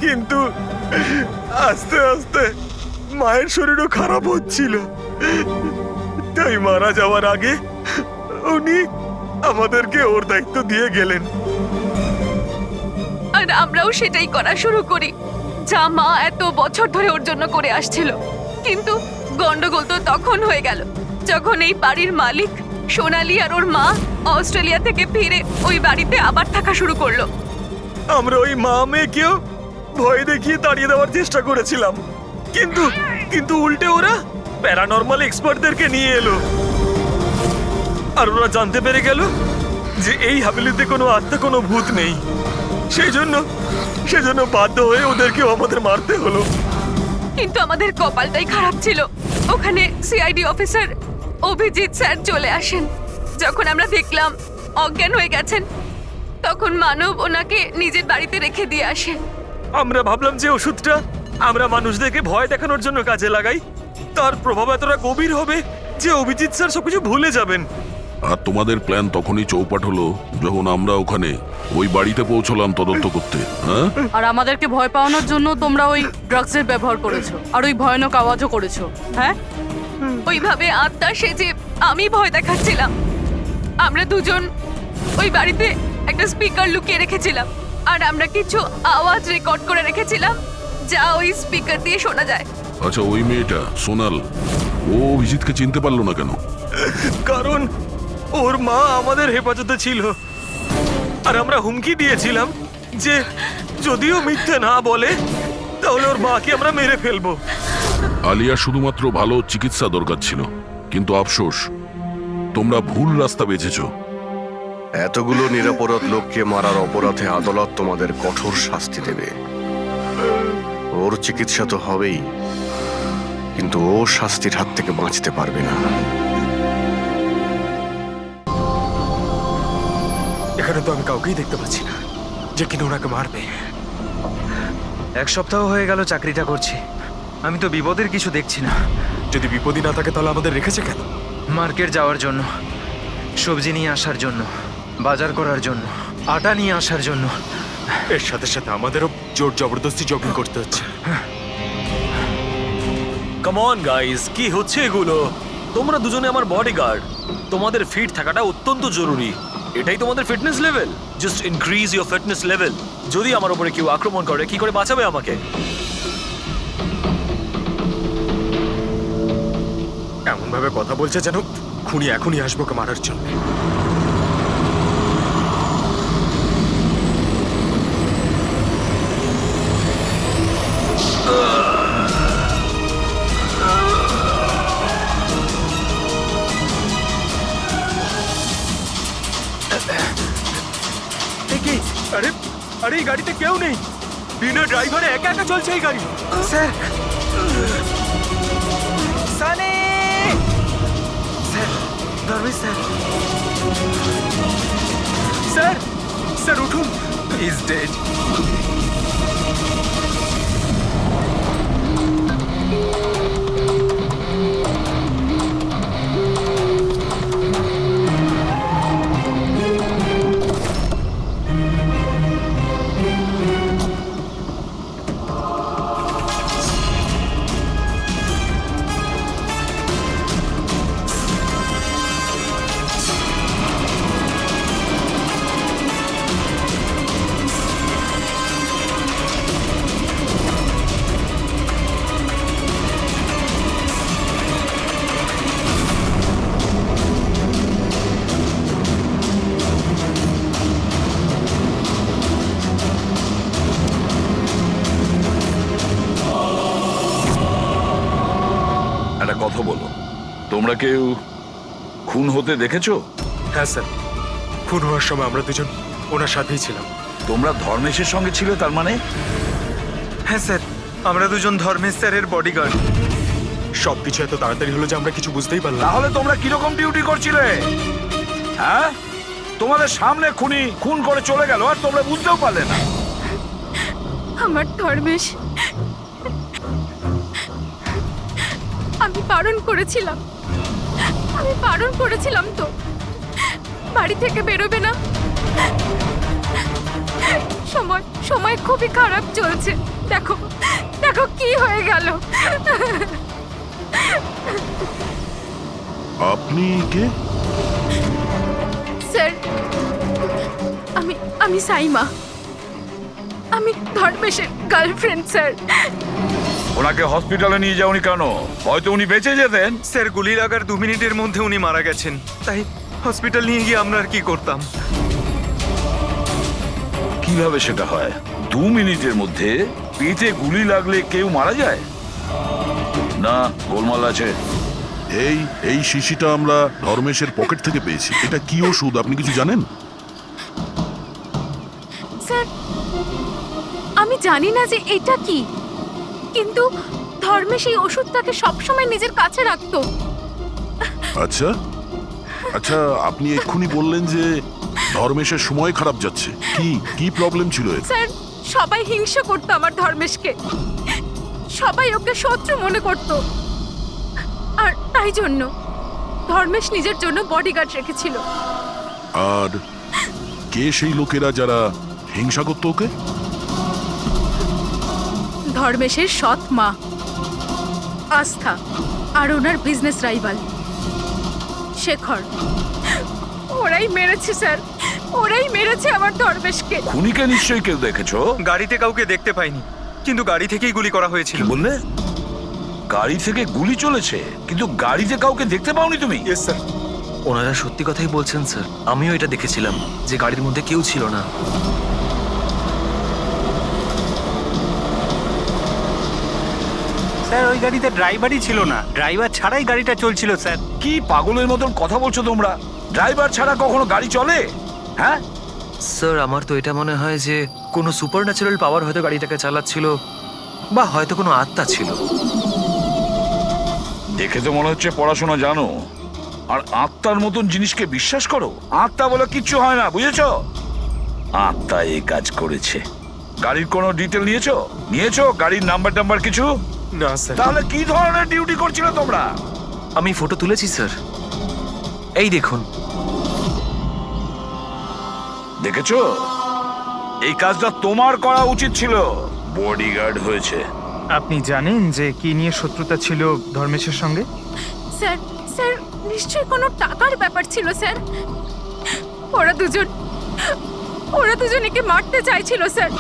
কিন্তু আস্তে আস্তে মায়ের শরীরও খারাপ হচ্ছিল, তাই মারা যাওয়ার আগে উনি আমাদেরকে ওর দায়িত্ব দিয়ে গেলেন। আর আমরাও সেটাই করা শুরু করি যা মা এত বছর ধরে ওর জন্য করে আসছিল। কিন্তু গন্ডগোল তো তখন হয়ে গেল যখন এই বাড়ির মালিক সোনালি আর ওর মা অস্ট্রেলিয়া থেকে ফিরে ওই বাড়িতে আবার থাকা শুরু করলো। আমরা ওই মা মেয়েকেও ভয় দেখিয়ে তাড়িয়ে দেওয়ার চেষ্টা করেছিলাম, কিন্তু কিন্তু উল্টে ওরা প্যারানর্মাল এক্সপার্টদেরকে নিয়ে এলো। আর ওরা জানতে পেরে গেল যে এই হাভেলিতে কোনো আত্মা, কোনো ভূত নেই। সেজন্য বাধ্য হয়ে ওদেরকেও আমাদের মারতে হলো। কিন্তু আমাদের কপালটাই খারাপ ছিল, ওখানে সিআইডি অফিসার অভিজিৎ স্যার চলে আসেন। যখন আমরা দেখলাম অজ্ঞান হয়ে গেছেন, তখন মানব ওনাকে নিজের বাড়িতে রেখে দিয়ে আসে। আমরা ভাবলাম যে ওষুধটা আমরা মানুষদেরকে ভয় দেখানোর জন্য কাজে লাগাই, তার প্রভাব এতটা গভীর হবে যে অভিজিৎ স্যার সবকিছু ভুলে যাবেন। আর তোমাদের প্ল্যান তখনই চৌপাট হলো যখন আমরা ওখানে ওই বাড়িতে পৌঁছলাম তদন্ত করতে। হ্যাঁ, আর আমাদেরকে ভয় পাওয়ানোর জন্য তোমরা ওই ড্রাগসের ব্যবহার করেছো আর ওই ভয়ানক আওয়াজও করেছো। হ্যাঁ, ওইভাবে আত্মা সেজে আমি ভয় দেখাচ্ছিলাম। আমরা দুজন ওই বাড়িতে একটা স্পিকার লুকিয়ে রেখেছিলাম, আর আমরা কিছু আওয়াজ রেকর্ড করে রেখেছিলাম যা ওই স্পিকার দিয়ে শোনা যায়। আচ্ছা, ওই মেয়েটা সোনাল, ও অভিজিৎকে চিনতে পারলো না কেন? কারণ ওর মা আমাদের হেফাজতে ছিল আর আমরা হুমকি দিয়েছিলাম যে যদিও মিথ্যে না বলে তাহলে ওর মাকে আমরা মেরে ফেলবো। আলিয়া শুধুমাত্র ভালো চিকিৎসা দরকার ছিল, কিন্তু আফসোস তোমরা ভুল রাস্তা বেছেছো। এতগুলো নিরাপরাধ লোককে মারার অপরাধে আদালত তোমাদের কঠোর শাস্তি দেবে। ওর চিকিৎসা তো হবেই, কিন্তু ও শাস্তির হাত থেকে বাঁচতে পারবে না। এখানে তো আমি কাউকেই দেখতে পাচ্ছি না যে কিনা ওনাকে মারবে। 1 সপ্তাহ হয়ে গেল চাকরিটা করছি, আমি তো বিপদের কিছু দেখছি না। যদি বিপদই না থাকে তাহলে আমাদের রেখেছে কেন? মার্কেট যাওয়ার জন্য, সবজি নিয়ে আসার জন্য, বাজার করার জন্য, আটা নিয়ে আসার জন্য। এর সাথে সাথে আমাদেরও জোর জবরদস্তি জগিং করতে হচ্ছে। কাম অন গাইস, কি হচ্ছে এগুলো? তোমরা দুজনে আমার বডিগার্ড, তোমাদের ফিট থাকাটা অত্যন্ত জরুরি। এটাই তোমাদের fitness level? Just increase your fitness level. যদি আমার উপরে কেউ আক্রমণ করে, কি করে বাঁচাবে আমাকে? এমন ভাবে কথা বলছে যেন খুনি এখনই আসবো ওকে মারার জন্য। কি? আরে আরে এই গাড়িতে কেউ নেই, বিনা ড্রাইভারে একা একা চলছে এই গাড়ি। Sir, Sunny! Sir, Dharmesh sir. Sir, sir উঠুন। Is dead. একটা কথা বলো, তোমরা কেউ খুন হতে দেখেছো? হ্যাঁ স্যার, খুন হওয়ার সময় আমরা দুজন ওনার সাথেই ছিলাম। তোমরা ধর্মেশের সঙ্গে ছিলে তার মানে? হ্যাঁ স্যার, আমরা দুজন ধর্মেশ স্যারের বডিগার্ড। সবকিছু এত তাড়াতাড়ি হলো যে আমরা কিছু বুঝতেই পারলাম না। তাহলে তোমরা কিরকম ডিউটি করছিলে? হ্যাঁ, তোমাদের সামনে খুনি খুন করে চলে গেল আর তোমরা বুঝতেও পারলে না। আমার ধর্মেশ, আমি বারণ করেছিলাম তো বাড়ি থেকে বেরোবে না। সময় খুবই খারাপ চলছে, দেখো দেখো কি হয়ে গেল। আপনি কে? স্যার, আমি সাইমা, আমি ধর্মেশের গার্লফ্রেন্ড স্যার। ওনাকে হসপিটালে নিয়ে যাওনি কেন? হয়তো উনি বেঁচে যেতেন। স্যার, গুলি লাগার 2 মিনিটের মধ্যে উনি মারা গেছেন, তাই হসপিটাল নিয়ে গিয়ে আমরা আর কি করতাম। কিভাবে সেটা হয়? 2 মিনিটের মধ্যে পেটে গুলি লাগলে কেউ মারা যায় না? গোলমাল আছে। এই শিশিটা আমরা ধর্মেশের পকেট থেকে পেয়েছি। এটা কি ওষুধ আপনি কিছু জানেন? স্যার, আমি জানি না যে এটা কি, কিন্তু ধর্মেশ এই ওষুধটাকে সবসময় নিজের কাছে রাখতো। আচ্ছা আচ্ছা, আপনি এক্ষুনি বললেন যে ধর্মেশের সময় খারাপ যাচ্ছে। কি প্রবলেম ছিল এর? স্যার, সবাই হিংসা করতো আমার ধর্মেশকে, সবাই ওকে শত্রু মনে করত, আর তাই জন্য ধর্মেশ নিজের জন্য বডিগার্ড রেখেছিল। আর কে সেই লোকেরা যারা হিংসা করতো ওকে? ধর্মেশের সৎ মা আস্থা আর ওনার বিজনেস রাইভাল শেখর। ওরাই মেরেছে স্যার, ওরাই মেরেছে আমার ধর্মেশকে। খুনিকে নিশ্চয়ই কেউ দেখেছো? গাড়িতে কাউকে দেখতে পাইনি, কিন্তু গাড়ি থেকেই গুলি করা হয়েছিল। কি বললে? গাড়ি থেকে গুলি চলেছে, কিন্তু গাড়িতে কাউকে দেখতে পাওনি তুমি? Yes sir. ওনারা সত্যি কথাই বলছেন স্যার, আমিও এটা দেখেছিলাম যে গাড়ির মধ্যে কেউ ছিল না। স্যার ওই গাড়িতে ড্রাইভারই ছিল না, ড্রাইভার ছাড়াই গাড়িটা চলছিল স্যার। কি পাগলের মতন কথা বলছো তোমরা? ড্রাইভার ছাড়া কখনো গাড়ি চলে? হ্যাঁ, স্যার আমার তো এটা মনে হয় যে কোনো সুপার ন্যাচারাল পাওয়ার হয়তো গাড়িটাকে চালাচ্ছিল, বা হয়তো কোনো আত্মা ছিল। দেখে তো মনে হচ্ছে পড়াশোনা জানো, আর আত্মার মতন জিনিসকে বিশ্বাস করো? আত্মা বলে কিচ্ছু হয় না, বুঝেছো? আত্মা এই কাজ করেছে। গাড়ির কোনো ডিটেল নিয়েছো? গাড়ির নাম্বার কিছু? না স্যার। তাহলে কি ধরনের ডিউটি করছিলে তোমরা? আমি ফটো তুলেছি স্যার, এই দেখুন। দেখেছো, এই কাজটা তোমার করা উচিত ছিল। বডিগার্ড হয়েছে। আপনি জানেন যে কি নিয়ে শত্রুতা ছিল ধর্মেশের সঙ্গে? স্যার স্যার নিশ্চয়ই কোনো টাকার ব্যাপার ছিল স্যার। ওরা দুজন একে মারতে চাইছিল স্যার।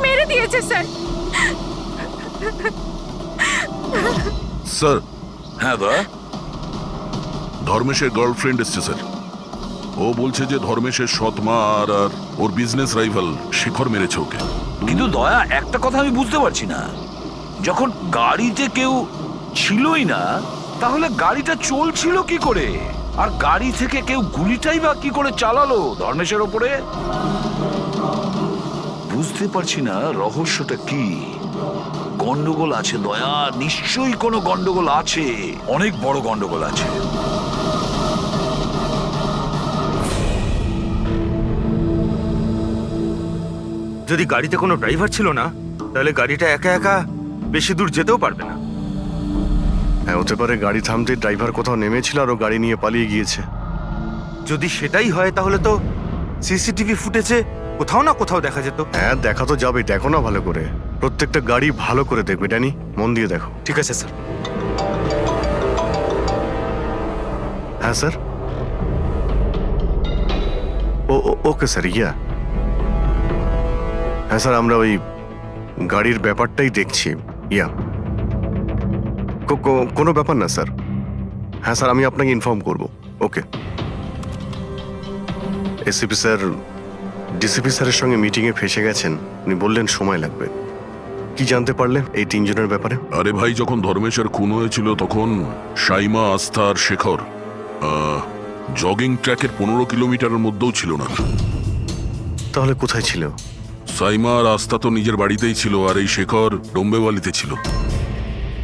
মেরে দিয়েছে স্যার। স্যার, হ্যাঁ দয়া, ধর্মেশের গার্লফ্রেন্ড এসছে স্যার। ও বলছে যে ধর্মেশের সৎ মা আর ওর বিজনেস রাইভাল শেখর মেরেছে ওকে। কিন্তু দয়া, একটা কথা আমি বুঝতে পারছি না, যখন গাড়িতে কেউ ছিলই না, তাহলে গাড়িটা চলছিল কি করে? আর গাড়ি থেকে কেউ গুলিটাই বা কি করে চালালো ধর্মেশের ওপরে? বুঝতে পারছি না রহস্যটা কি। গন্ডগোল আছে দয়া, নিশ্চয়ই কোনো গন্ডগোল আছে, অনেক বড় গন্ডগোল আছে। যদি গাড়িতে কোনো ড্রাইভার ছিল না, তাহলে গাড়িটা একা একা বেশি দূর যেতেও পারবে না। হ্যাঁ, হতে পারে গাড়ি থামতে ড্রাইভার কোথাও নেমেছিল আর ও গাড়ি নিয়ে পালিয়ে গিয়েছে। যদি সেটাই হয় তাহলে তো সিসিটিভি ফুটেজে কোথাও না কোথাও দেখা যেত। হ্যাঁ, দেখা তো যাবে, দেখো না ভালো করে। প্রত্যেকটা গাড়ি ভালো করে দেখবে, ড্যানি, মন দিয়ে দেখো। ঠিক আছে স্যার। হ্যাঁ স্যার। ওকে স্যার, হ্যাঁ স্যার, আমরা ওই গাড়ির ব্যাপারটাই দেখছি। কোনো ব্যাপার না স্যার। হ্যাঁ স্যার, আমি আপনাকে ইনফর্ম করব। ওকে। এসিপি স্যার ডিসিপি স্যারের সঙ্গে মিটিংয়ে ফেসে গেছেন। উনি বললেন সময় লাগবে। কি জানতে পারলেন এই তিনজনের ব্যাপারে? আরে ভাই, যখন ধর্মেশের খুন হয়েছিল তখন সাইমা, আস্থা আর শেখর জগিং ট্র্যাকের 15 কিলোমিটারের মধ্যেও ছিল না। তাহলে কোথায় ছিল? সাইমা আর আস্থা তো নিজের বাড়িতেই ছিল, আর এই শেখর ডোম্বেওয়ালিতে ছিল।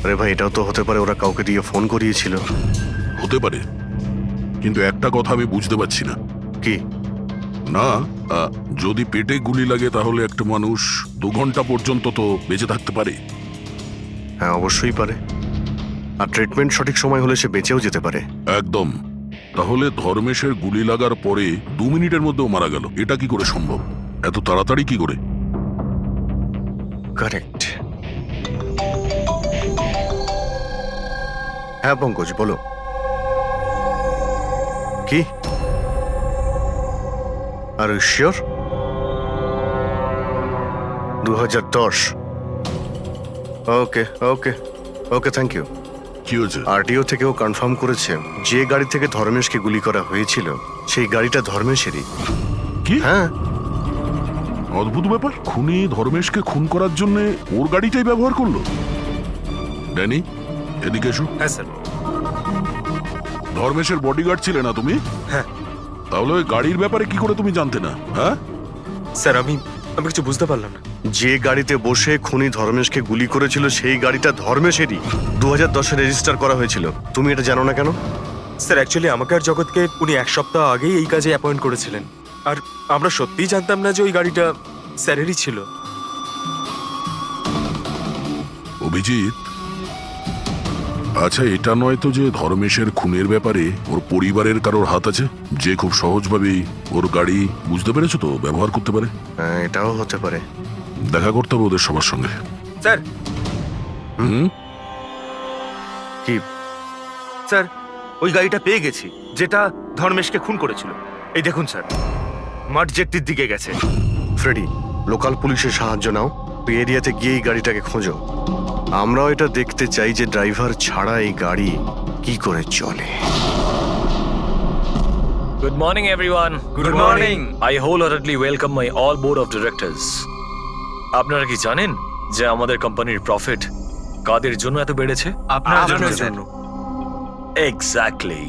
আরে ভাই, এটাও তো হতে পারে ওরা কাউকে দিয়ে ফোন করিয়েছিল। হতে পারে, কিন্তু একটা কথা আমি বুঝতে পারছি না। কি? না, যদি পেটে গুলি লাগে তাহলে একটা মানুষ 2 ঘন্টা পর্যন্ত তো বেঁচে থাকতে পারে। হ্যাঁ, অবশ্যই পারে। আর ট্রিটমেন্ট সঠিক সময় হলে সে বেঁচেও যেতে পারে। একদম। তাহলে ধর্মেশের গুলি লাগার পরে 2 মিনিটের মধ্যেও মারা গেল, এটা কি করে সম্ভব? এত তাড়াতাড়ি কি করে? কারেক্ট। হ্যাঁ পঙ্কজ, বলো। কি? আর sure? 2010। Okay okay okay, thank you. কি হয়েছে? আরটিও থেকেও কনফার্ম করেছে যে গাড়ি থেকে ধর্মেশকে গুলি করা হয়েছিল সেই গাড়িটা ধর্মেশেরই। কি? হ্যাঁ। অদ্ভুত ব্যাপার, খুনি ধর্মেশকে খুন করার জন্য ওর গাড়িটাই ব্যবহার করলো। ড্যানি, এদিকে এসো। হ্যাঁ স্যার। ধর্মেশের বডিগার্ড ছিলে না তুমি? হ্যাঁ। তাহলে ওই গাড়ির ব্যাপারে কি করে তুমি জানতে না? হ্যাঁ স্যার, আমি কিছু বুঝতে পারলাম না। যে গাড়িতে বসে খুনি ধর্মেশকে গুলি করেছিল সেই গাড়িটা ধর্মেশেরই। 2010-এ রেজিস্টার করা হয়েছিল। তুমি এটা জানো না কেন? স্যার, অ্যাকচুয়ালি আমাকে আর জগৎকে উনি 1 সপ্তাহ আগেই এই কাজে অ্যাপয়েন্ট করেছিলেন, আর আমরা সত্যিই জানতাম না যে ওই গাড়িটা স্যারেরই ছিল। অভিজিৎ, আচ্ছা এটা নয় তো যে ধর্মেশের খুনের ব্যাপারে ওর পরিবারের কারোর হাত আছে, যে খুব সহজভাবেই ওর গাড়ি বুঝতে পেরেছো তো ব্যবহার করতে পারে? হ্যাঁ, এটাও হতে পারে। দেখা করতে হবে ওদের সবার সঙ্গে। স্যার। কি? স্যার, ওই গাড়িটা পেয়ে গেছি যেটা ধর্মেশকে খুন করেছিল। এই দেখুন স্যার, মাঠ জেটটির দিকে গেছে। ফ্রেডি, লোকাল পুলিশের সাহায্য নাও। তুই এরিয়াতে গিয়ে এই গাড়িটাকে খোঁজো। আমরাও এটা দেখতে চাই যে ড্রাইভার ছাড়া এই গাড়ি কি করে চলে। Good morning, everyone. Good morning. I wholeheartedly welcome my all board of directors. আপনারা কি জানেন যে আমাদের কোম্পানির প্রফিট কাদের জন্য এত বেড়েছে? আপনার জন্য স্যার। এক্স্যাক্টলি।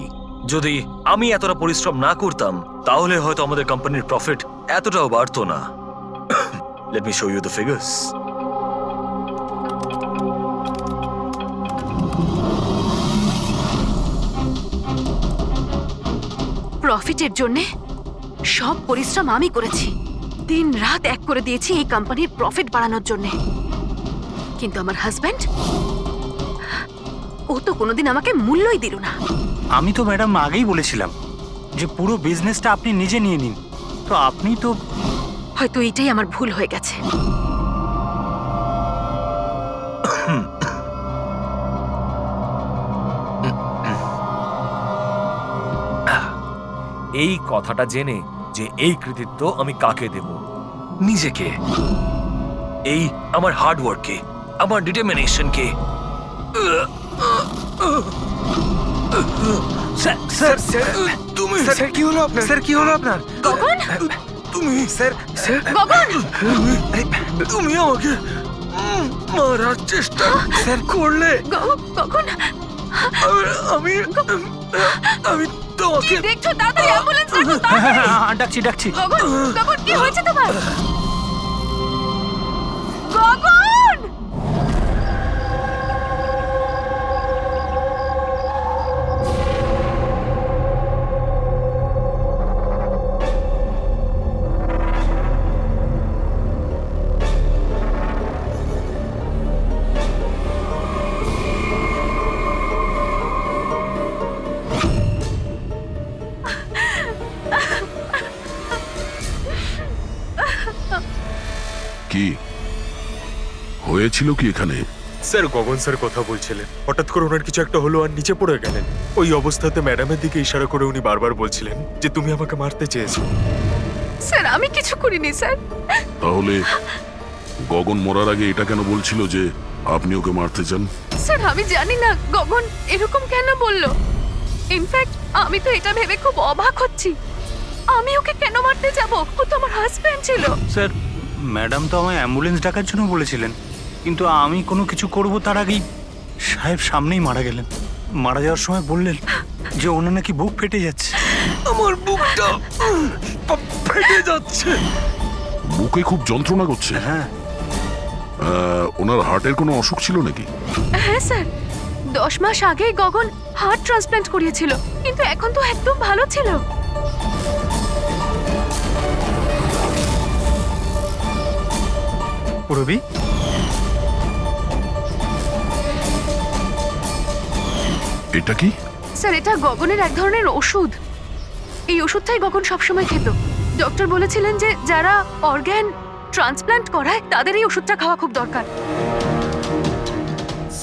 যদি আমি এতটা পরিশ্রম না করতাম তাহলে হয়তো আমাদের কোম্পানির প্রফিট এতটাও বাড়তো না। Let me show you the figures. প্রফিটের জন্য সব পরিশ্রম আমি করেছি, দিন রাত এক করে দিয়েছি এই কোম্পানির প্রফিট বাড়ানোর জন্য। কিন্তু আমার হাজবেন্ড, ও তো কোনোদিন আমাকে মূল্যই দিল না। আমি তো ম্যাডাম আগেই বলেছিলাম যে পুরো বিজনেসটা আপনি নিজে নিয়ে নিন, তো আপনি তো হয়তো এটাই আমার ভুল হয়ে গেছে। এই কথাটা জেনে যে এই কৃতিত্ব আমি কাকে দেব? নিজেকে, এই আমার হার্ড ওয়ার্ককে, আমার ডিটারমিনেশনকে। তুমি স্যার কি হলো আপনার? স্যার কি হলো আপনার? গগন, তুমি স্যার স্যার গগন, তুমি আমাকে মারার চেষ্টা করলে। গগন, আমি আমি তোমাকে কি দেখছো? তাড়াতাড়ি অ্যাম্বুলেন্স ডাকো, তাড়াতাড়ি। ডাকছি ডাকছি। গগন, গগন, কি হয়েছে তোমার? গগন! কি হয়েছিল কি এখানে? স্যার গগন স্যার কথা বলছিলেন, হঠাৎ করে ওনার কিছু একটা হলো আর নিচে পড়ে গেলেন। ওই অবস্থাতে ম্যাডামের দিকে ইশারা করে উনি বারবার বলছিলেন যে তুমি আমাকে মারতে চেয়েছো। স্যার আমি কিছু করিনি স্যার। তাহলে গগন মরার আগে এটা কেন বলছিল যে আপনি ওকে মারতে চান? স্যার আমি জানি না গগন এরকম কেন বললো। ইনফ্যাক্ট আমি তো এটা ভেবে খুব অবাক হচ্ছি, আমি ওকে কেন মারতে যাব? ও তো আমার হাজবেন্ড ছিল। স্যার ম্যাডাম তো আমায় অ্যাম্বুলেন্স ডাকার জন্য বলেছিলেন, কিন্তু আমি কোনো কিছু করব তার আগেই সাহেব সামনেই মারা গেলেন। মারা যাওয়ার সময় বললেন যে ওনার নাকি বুক ফেটে যাচ্ছে। আমার বুকটা ফেটে যাচ্ছে। বুকে খুব যন্ত্রণা করছে? হ্যাঁ। ওনার হার্টের কোনো অসুখ ছিল নাকি? হ্যাঁ স্যার, 10 মাস আগেই গগন হার্ট ট্রান্সপ্ল্যান্ট করিয়েছিল, কিন্তু এখন তো একদম ভালো ছিল। রবি, এটা কি? স্যার এটা গগনের এক ধরনের ওষুধ। এই ওষুধটাই গগন সবসময় খেত। ডক্টর বলেছিলেন যে যারা অর্গ্যান ট্রান্সপ্ল্যান্ট করায় তাদের এই ওষুধটা খাওয়া খুব দরকার।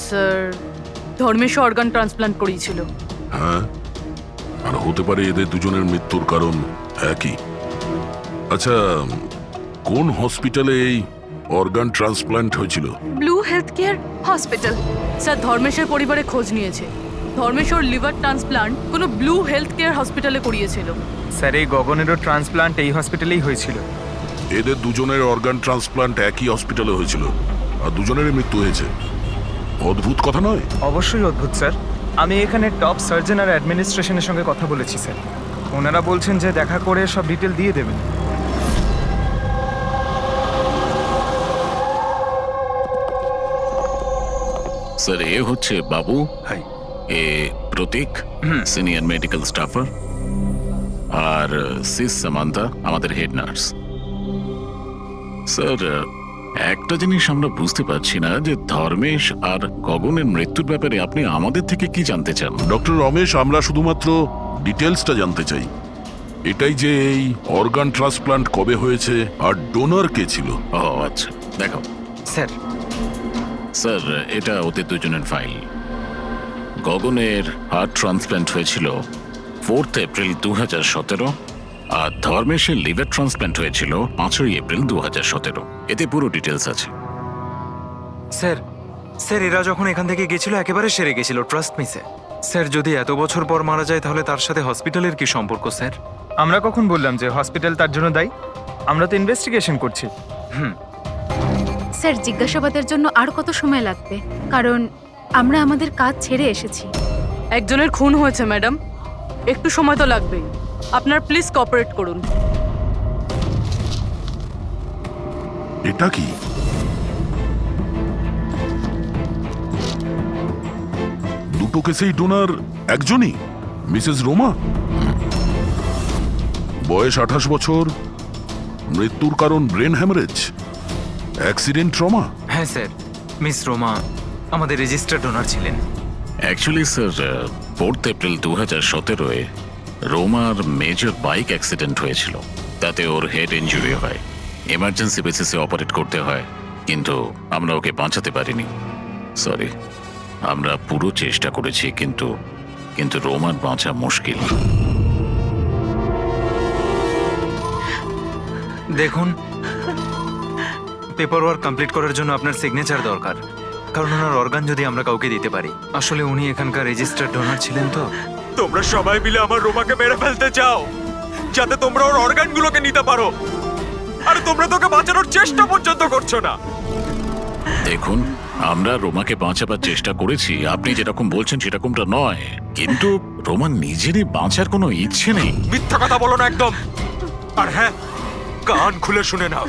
স্যার ধর্মেশ অর্গান ট্রান্সপ্লান্ট করিয়েছিল। হ্যাঁ, আর হতে পারে এদের দুজনের মৃত্যুর কারণ একই। আচ্ছা, কোন হসপিটালে এই অর্গান ট্রান্সপ্ল্যান্ট হয়েছিল? Blue Health Care hospital. Sir ধর্মেশের পরিবারে খোঁজ নিয়েছে, ধর্মেশ ওর লিভার ট্রান্সপ্লান্ট কোনো ব্লু হেলথ কেয়ার হসপিটালে করিয়েছিল। স্যার এই গগনেরও ট্রান্সপ্লান্ট এই হসপিটালেই হয়েছিল। এদের দুজনের অর্গান ট্রান্সপ্লান্ট একই হসপিটালে হয়েছিল আর দুজনেরই মৃত্যু হয়েছে। অদ্ভুত কথা নয়? অবশ্যই অদ্ভুত স্যার। আমি এখানে টপ সার্জন আর অ্যাডমিনিস্ট্রেশনের সঙ্গে কথা বলেছি স্যার। ওনারা বলছেন যে দেখা করে সব ডিটেল দিয়ে দেবেন। স্যার এ হচ্ছে বাবু, হাই। এ প্রতীক সিনিয়র মেডিকেল স্টাফার, আর সিস সামান্তা আমাদের হেড নার্স। স্যার একটা জিনিস আমরা বুঝতে পারছি না যে ধর্মেশ আর গগনের মৃত্যুর ব্যাপারে আপনি আমাদের থেকে কি জানতে চান? ডক্টর রমেশ, আমরা শুধুমাত্র ডিটেলসটা জানতে চাই। এটাই যে এই অর্গান ট্রান্সপ্লান্ট কবে হয়েছে আর ডোনার কে ছিল। ও আচ্ছা, দেখো স্যার স্যার এটা ওদের দুজনের ফাইল। গগনের হার্ট ট্রান্সপ্ল্যান্ট হয়েছিল 4 এপ্রিল 2017, আর ধর্মেশের লিভার ট্রান্সপ্ল্যান্ট হয়েছিল 5 এপ্রিল 2017। এতে পুরো ডিটেলস আছে। স্যার স্যার এরা যখন এখান থেকে গেছিল একেবারে সেরে গেছিল, ট্রাস্ট মি স্যার। স্যার যদি এত বছর পর মারা যায় তাহলে তার সাথে হসপিটালের কি সম্পর্ক স্যার? আমরা কখন বললাম যে হসপিটাল তার জন্য দায়ী? আমরা তো ইনভেস্টিগেশন করছি। স্যার জিজ্ঞাসাবাদের জন্য আর কত সময় লাগবে? কারণ আমরা আমাদের কাজ ছেড়ে এসেছি। একজনের খুন হয়েছে ম্যাডাম, একটু সময় তো লাগবেই। আপনার প্লিজ কোঅপারেট করুন। এটা কি? দুটো কেসেই ডোনার একজনই, মিসেস রোমা। বয়স 28 বছর, মৃত্যুর কারণ ব্রেন হ্যামারেজ, অ্যাক্সিডেন্ট ট্রমা। হ্যাঁ স্যার, মিস রোমা আমাদের রেজিস্টার্ড ডোনার ছিলেন। অ্যাকচুয়ালি স্যার 4 এপ্রিল 2017-এ রোমার মেজর বাইক অ্যাক্সিডেন্ট হয়েছিল। তাতে ওর হেড ইনজুরি হয়, এমার্জেন্সি বেসিসে অপারেট করতে হয়, কিন্তু আমরা ওকে বাঁচাতে পারিনি। সরি, আমরা পুরো চেষ্টা করেছি, কিন্তু রোমার বাঁচা মুশকিল। দেখুন, পেপার ওয়ার্ক কমপ্লিট করার জন্য আপনার সিগনেচার দরকার, কারণ ওনার অর্গান যদি আমরা কাউকে দিতে পারি। আসলে উনি এখানকার রেজিস্টার্ড ডোনার ছিলেন তো। তোমরা সবাই মিলে আমার রোমাকে মেরে ফেলতে চাও যাতে তোমরা ওর অর্গানগুলোকে নিতে পারো, আর তোমরা তোকে বাঁচানোর চেষ্টা পর্যন্ত করছো না। দেখুন, আমরা রোমাকে বাঁচাবার চেষ্টা করেছি, আপনি যেরকম বলছেন সেরকমটা নয়, কিন্তু রোমার নিজেরই বাঁচার কোনো ইচ্ছে নেই। মিথ্যা কথা বলো না একদম। আর হ্যাঁ, কান খুলে শুনে নাও,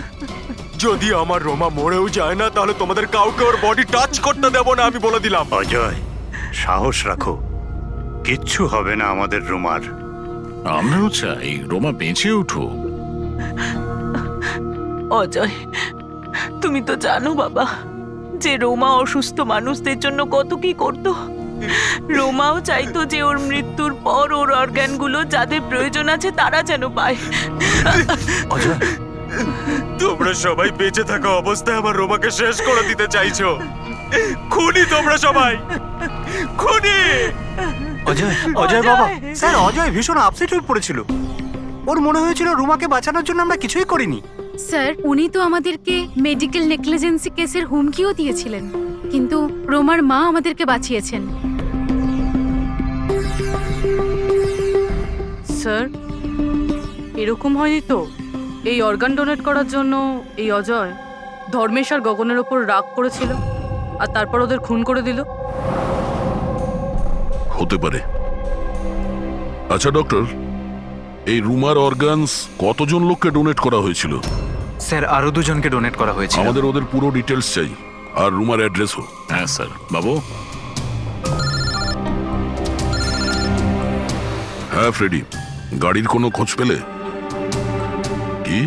যদি আমার রোমা মরেও যায় না তাহলে তোমাদের কাউকে ওর বডি টাচ করতে দেব না, আমি বলে দিলাম। অজয়, সাহস রাখো, কিচ্ছু হবে না আমাদের রোমার। আমরাও চাই রোমা বেঁচে উঠুক। অজয়, তুমি তো জানো বাবা যে রোমা অসুস্থ মানুষদের জন্য কত কি করতো। রোমাও চাইতো যে ওর মৃত্যুর পর ওর অর্গানগুলো যাদের প্রয়োজন আছে তারা যেন পায়। অজয়, তোমরা সবাই বেঁচে থাকা অবস্থায় আমার রোমাকে শেষ করে দিতে চাইছো। খুনি তোমরা সবাই, খুনি। অজয়, অজয় বাবা, স্যার অজয় ভীষণ আপসেট হয়ে পড়েছিল। ওর মনে হয়েছিল রুমাকে বাঁচানোর জন্য আমরা কিছুই করিনি। স্যার উনি তো আমাদেরকে মেডিকেল নেগলিজেন্সি কেসের হুমকিও দিয়েছিলেন, কিন্তু রোমার মা আমাদেরকে বাঁচিয়েছেন। স্যার এরকম হয়নি তো? এই অর্গান ডোনেট করার জন্য এই অজয় ধর্মেশ আর গগনের ওপর রাগ করেছিল আর তারপর ওদের খুন করে দিল। হতে পারে। আচ্ছা ডক্টর, এই রুমার অর্গানস কতজন লোককে ডোনেট করা হয়েছিল? স্যার আরো দুজনকে ডোনেট করা হয়েছিল। আমাদের ওদের পুরো ডিটেলস চাই, আর রুমার অ্যাড্রেসও। হ্যাঁ স্যার। বাবু। হ্যাঁ ফ্রেডি, গাড়ির কোনো খোঁজ পেলে? কি?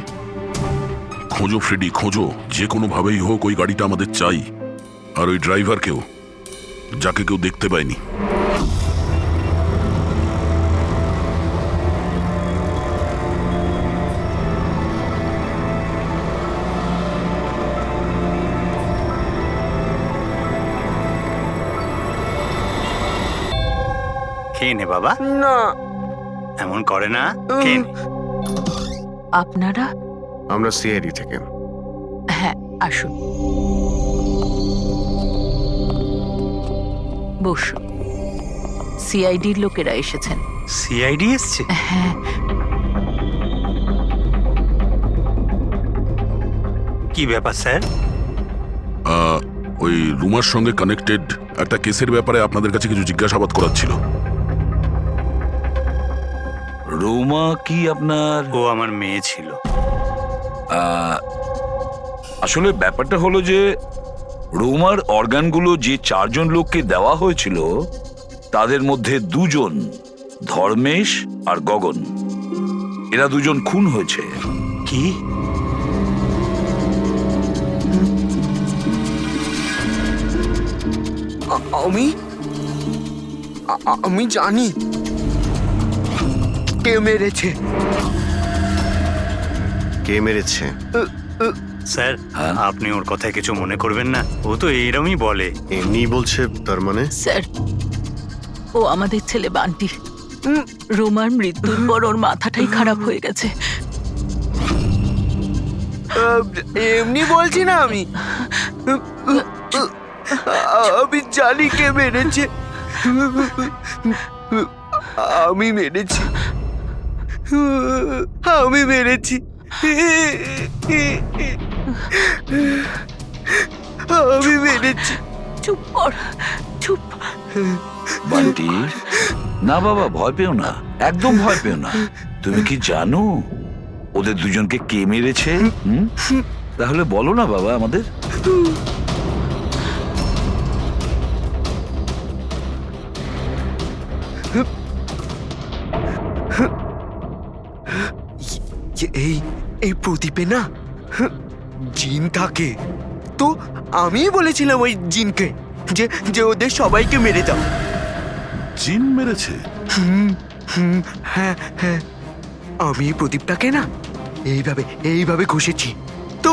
খোঁজো ফ্রেডি, খোঁজো, যে কোনো ভাবেই হোক ওই গাড়িটা আমাদের চাই, আর ওই ড্রাইভারকেও, যাকে কেউ দেখতে পায়নি। খেয়ে নে বাবা। না, এমন করে না, খেয়ে নে। আপনারা? আমরা সিআইডি থেকে। হ্যাঁ, আসুন, বসুন। সিআইডির লোকেরা এসেছেন। সিআইডি এসছে? হ্যাঁ। কি ব্যাপার স্যার? ওই রুমার সঙ্গে কানেক্টেড একটা কেসের ব্যাপারে আপনাদের কাছে কিছু জিজ্ঞাসাবাদ করার ছিল। রোমা কি আপনার? ও আমার মেয়ে ছিল। আসলে ব্যাপারটা হলো যে রোমার অর্গানগুলো যে 4 জন লোককে দেওয়া হয়েছিল তাদের মধ্যে 2 জন, ধর্মেশ আর গগন, এরা 2 জন খুন হয়েছে। কি? আমি জানি কে মেরেছে। কে মেরেছে? স্যার আপনি ওর কথায় কিছু মনে করবেন না, ও তো এইরকমই বলে। এমনি বলছে তার মানে? স্যার, ও আমাদের ছেলে বান্টি। রোমার মৃত্যুর পর ওর মাথাটাই খারাপ হয়ে গেছে। এমনি বলছি না আমি। আমি জানি কে মেরেছে। আমি মেরেছি, আমি মেরেছি, আমি মেরেছি। চুপ কর, চুপ। বান্টি, না বাবা, ভয় পেও না, একদম ভয় পেও না। তুমি কি জানো ওদের দুজনকে কে মেরেছে? তাহলে বলো না বাবা আমাদের। এই এই প্রদীপে না জিন থাকে, তো আমি বলেছিলাম ওই জিনকে যে যে ওদের সবাইকে মেরে দাও। জিন মেরেছে? হ্যাঁ হ্যাঁ, আমি এই প্রদীপটাকে না এইভাবে এইভাবে ঘষেছি, তো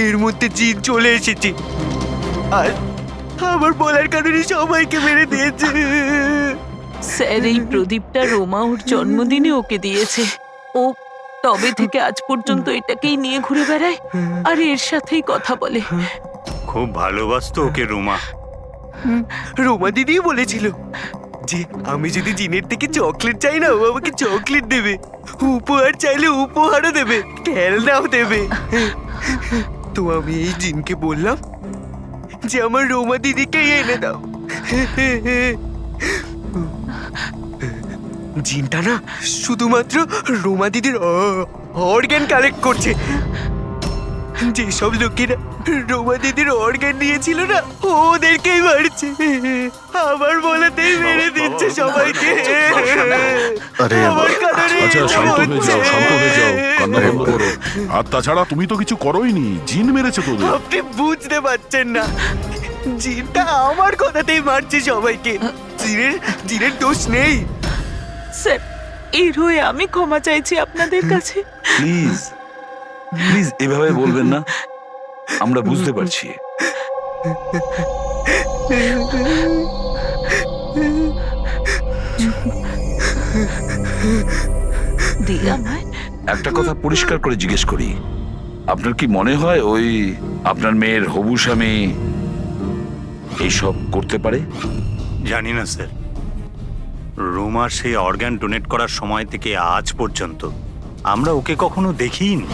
এর মধ্যে জিন চলে এসেছে, আর আমার বলার কারণে সবাইকে মেরে দিয়েছে। স্যার, এই প্রদীপটা রোমা ওর জন্মদিনে ওকে দিয়েছে। ও তবে থেকে আজ পর্যন্ত এটাকেই নিয়ে ঘুরে বেড়ায় আর এর সাথেই কথা বলে। খুব ভালোবাসতো ওকে রুমা। রোমা দিদি বলেছিল যে আমি যদি জিনের থেকে চকলেট চাই না, ও আমাকে চকলেট দেবে, উপহার চাইলে উপহারও দেবে, খেলনাও দেবে। তো আমি এই জিনকে বললাম যে আমার রোমা দিদিকে এনে দাও। জিনটা না শুধুমাত্র রোমা দিদির অর্গান কালেক্ট করছে। যেসব লোকেরা রোমা দিদির অর্গান নিয়েছিল না, ওদেরকেই মারছে, আমার বলাতেই মেরে দিচ্ছে সবাইকে। আরে আমার কারণে আচ্ছা, এসব শান্ত হয়ে যাও, হচ্ছে। শান্ত হয়ে যাও, কান্না বন্ধ করো। আর তাছাড়া তুমি তো কিছু করোইনি, জিন মেরেছে তোদের। আপনি বুঝতে পারছেন না, জিনটা আমার কথাতেই মারছে সবাইকে। জিনের দোষ নেই। স্যার, এর হয়ে আমি ক্ষমা চাইছি আপনাদের কাছে। প্লিজ প্লিজ এভাবে বলবেন না, আমরা বুঝতে পারছি। একটা কথা পরিষ্কার করে জিজ্ঞেস করি, আপনার কি মনে হয় ওই আপনার মেয়ের হবু স্বামী এইসব করতে পারে? জানি না স্যার, রুমার সেই অর্গান ডোনেট করার সময় থেকে আজ পর্যন্ত আমরা ওকে কখনো দেখিনি।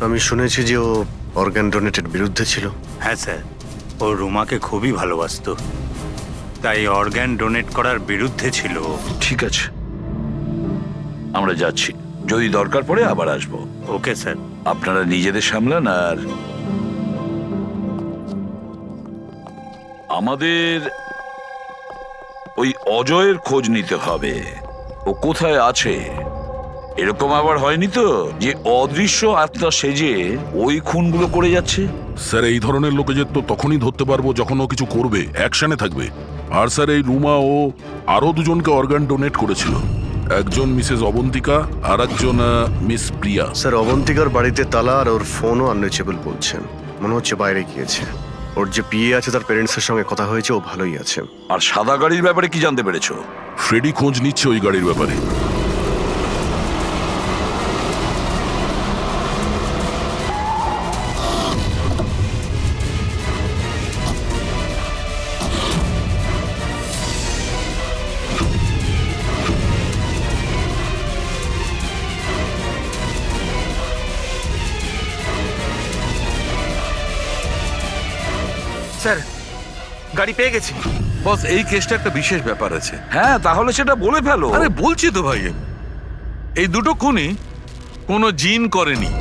আমি শুনেছি যে ও অর্গান ডোনেটের বিরুদ্ধে ছিল। হ্যাঁ স্যার, ও রুমাকে খুবই ভালোবাসতো, তাই অর্গান ডোনেট করার বিরুদ্ধে ছিল ও। ঠিক আছে, আমরা যাচ্ছি, যদি দরকার পড়ে আবার আসবো। Okay sir. আপনারা নিজেদের সামলান, আর আমাদের ওই অজয়ের খোঁজ নিতে হবে। ও কোথায় আছে? এরকম আবার হয়নি তো যে অদৃশ্য আত্মা সেজে ওই খুনগুলো করে যাচ্ছে? স্যার, এই ধরনের লোকেদের তো তখনই ধরতে পারবো যখন ও কিছু করবে, অ্যাকশনে থাকবে। আর স্যার, এই রুমা ও আরো দুজনকে অর্গান ডোনেট করেছিল, একজন মিসেস অবন্তিকা আর একজন মিস প্রিয়া। স্যার, অবন্তিকার বাড়িতে তালা আর ওর ফোনও আনরিচেবল বলছেন, মনে হচ্ছে বাইরে গিয়েছে। ওর যে পিএ আছে তার প্যারেন্টসের সঙ্গে কথা হয়েছে, ও ভালোই আছে। আর সাদা গাড়ির ব্যাপারে কি জানতে পেরেছো? ফ্রেডি খোঁজ নিচ্ছে ওই গাড়ির ব্যাপারে। স্যার, গাড়ি পেয়ে গেছি। বস, এই কেসটা একটা বিশেষ ব্যাপার আছে। হ্যাঁ, তাহলে সেটা বলে ফেলো। আরে বলছি তো ভাই, এই দুটো খুনই কোনো জিন করেনি।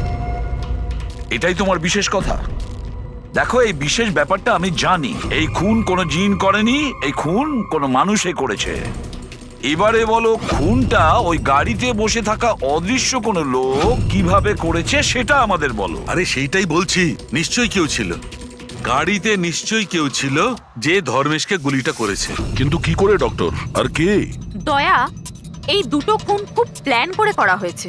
এটাই তোমার বিশেষ কথা। দেখো, এই বিশেষ ব্যাপারটা আমি জানি। এই খুন কোনো জিন করেনি, এই খুন কোনো মানুষে করেছে। এবারে বলো, খুনটা ওই গাড়িতে বসে থাকা অদৃশ্য কোনো লোক কিভাবে করেছে সেটা আমাদের বলো। আরে সেইটাই বলছি, নিশ্চয়ই কেউ ছিল গাড়িতে, নিশ্চয়ই কেউ ছিল যে ধর্মেশকে গুলিটা করেছে। কিন্তু কি করে ডক্টর, আর কে? দয়া, এই দুটো খুন খুব প্ল্যান করে করা হয়েছে,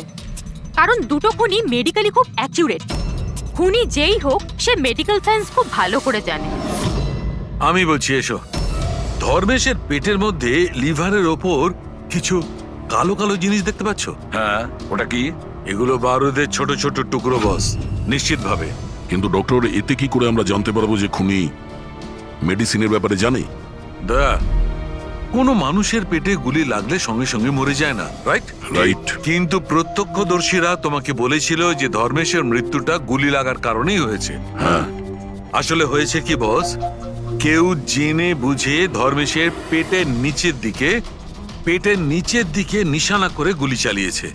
কারণ দুটো খুনই মেডিকেলি খুব অ্যাকিউরেট। খুনি যেই হোক, সে মেডিকেল সায়েন্স খুব ভালো করে জানে। আমি বলছি, এসো। ধর্মেশের পেটের মধ্যে লিভারের ওপর কিছু কালো কালো জিনিস দেখতে পাচ্ছ? হ্যাঁ, ওটা কি? এগুলো বারুদের ছোট ছোট টুকরো বস, নিশ্চিতভাবে। কিন্তু ডক্টর, এতে কি করে আমরা জানতে পারবো যে খুনি মেডিসিনের ব্যাপারে জানে? দয়া, কোনো মানুষের পেটে গুলি লাগলে সঙ্গে সঙ্গে মরে যায় না, রাইট? রাইট। কিন্তু প্রত্যক্ষদর্শীরা তোমাকে বলেছিল যে ধর্মেশের মৃত্যুটা গুলি লাগার কারণেই হয়েছে। হ্যাঁ। আসলে হয়েছে কি বস, কেউ জেনে বুঝে ধর্মেশের পেটের নিচের দিকে নিশানা করে গুলি চালিয়েছে,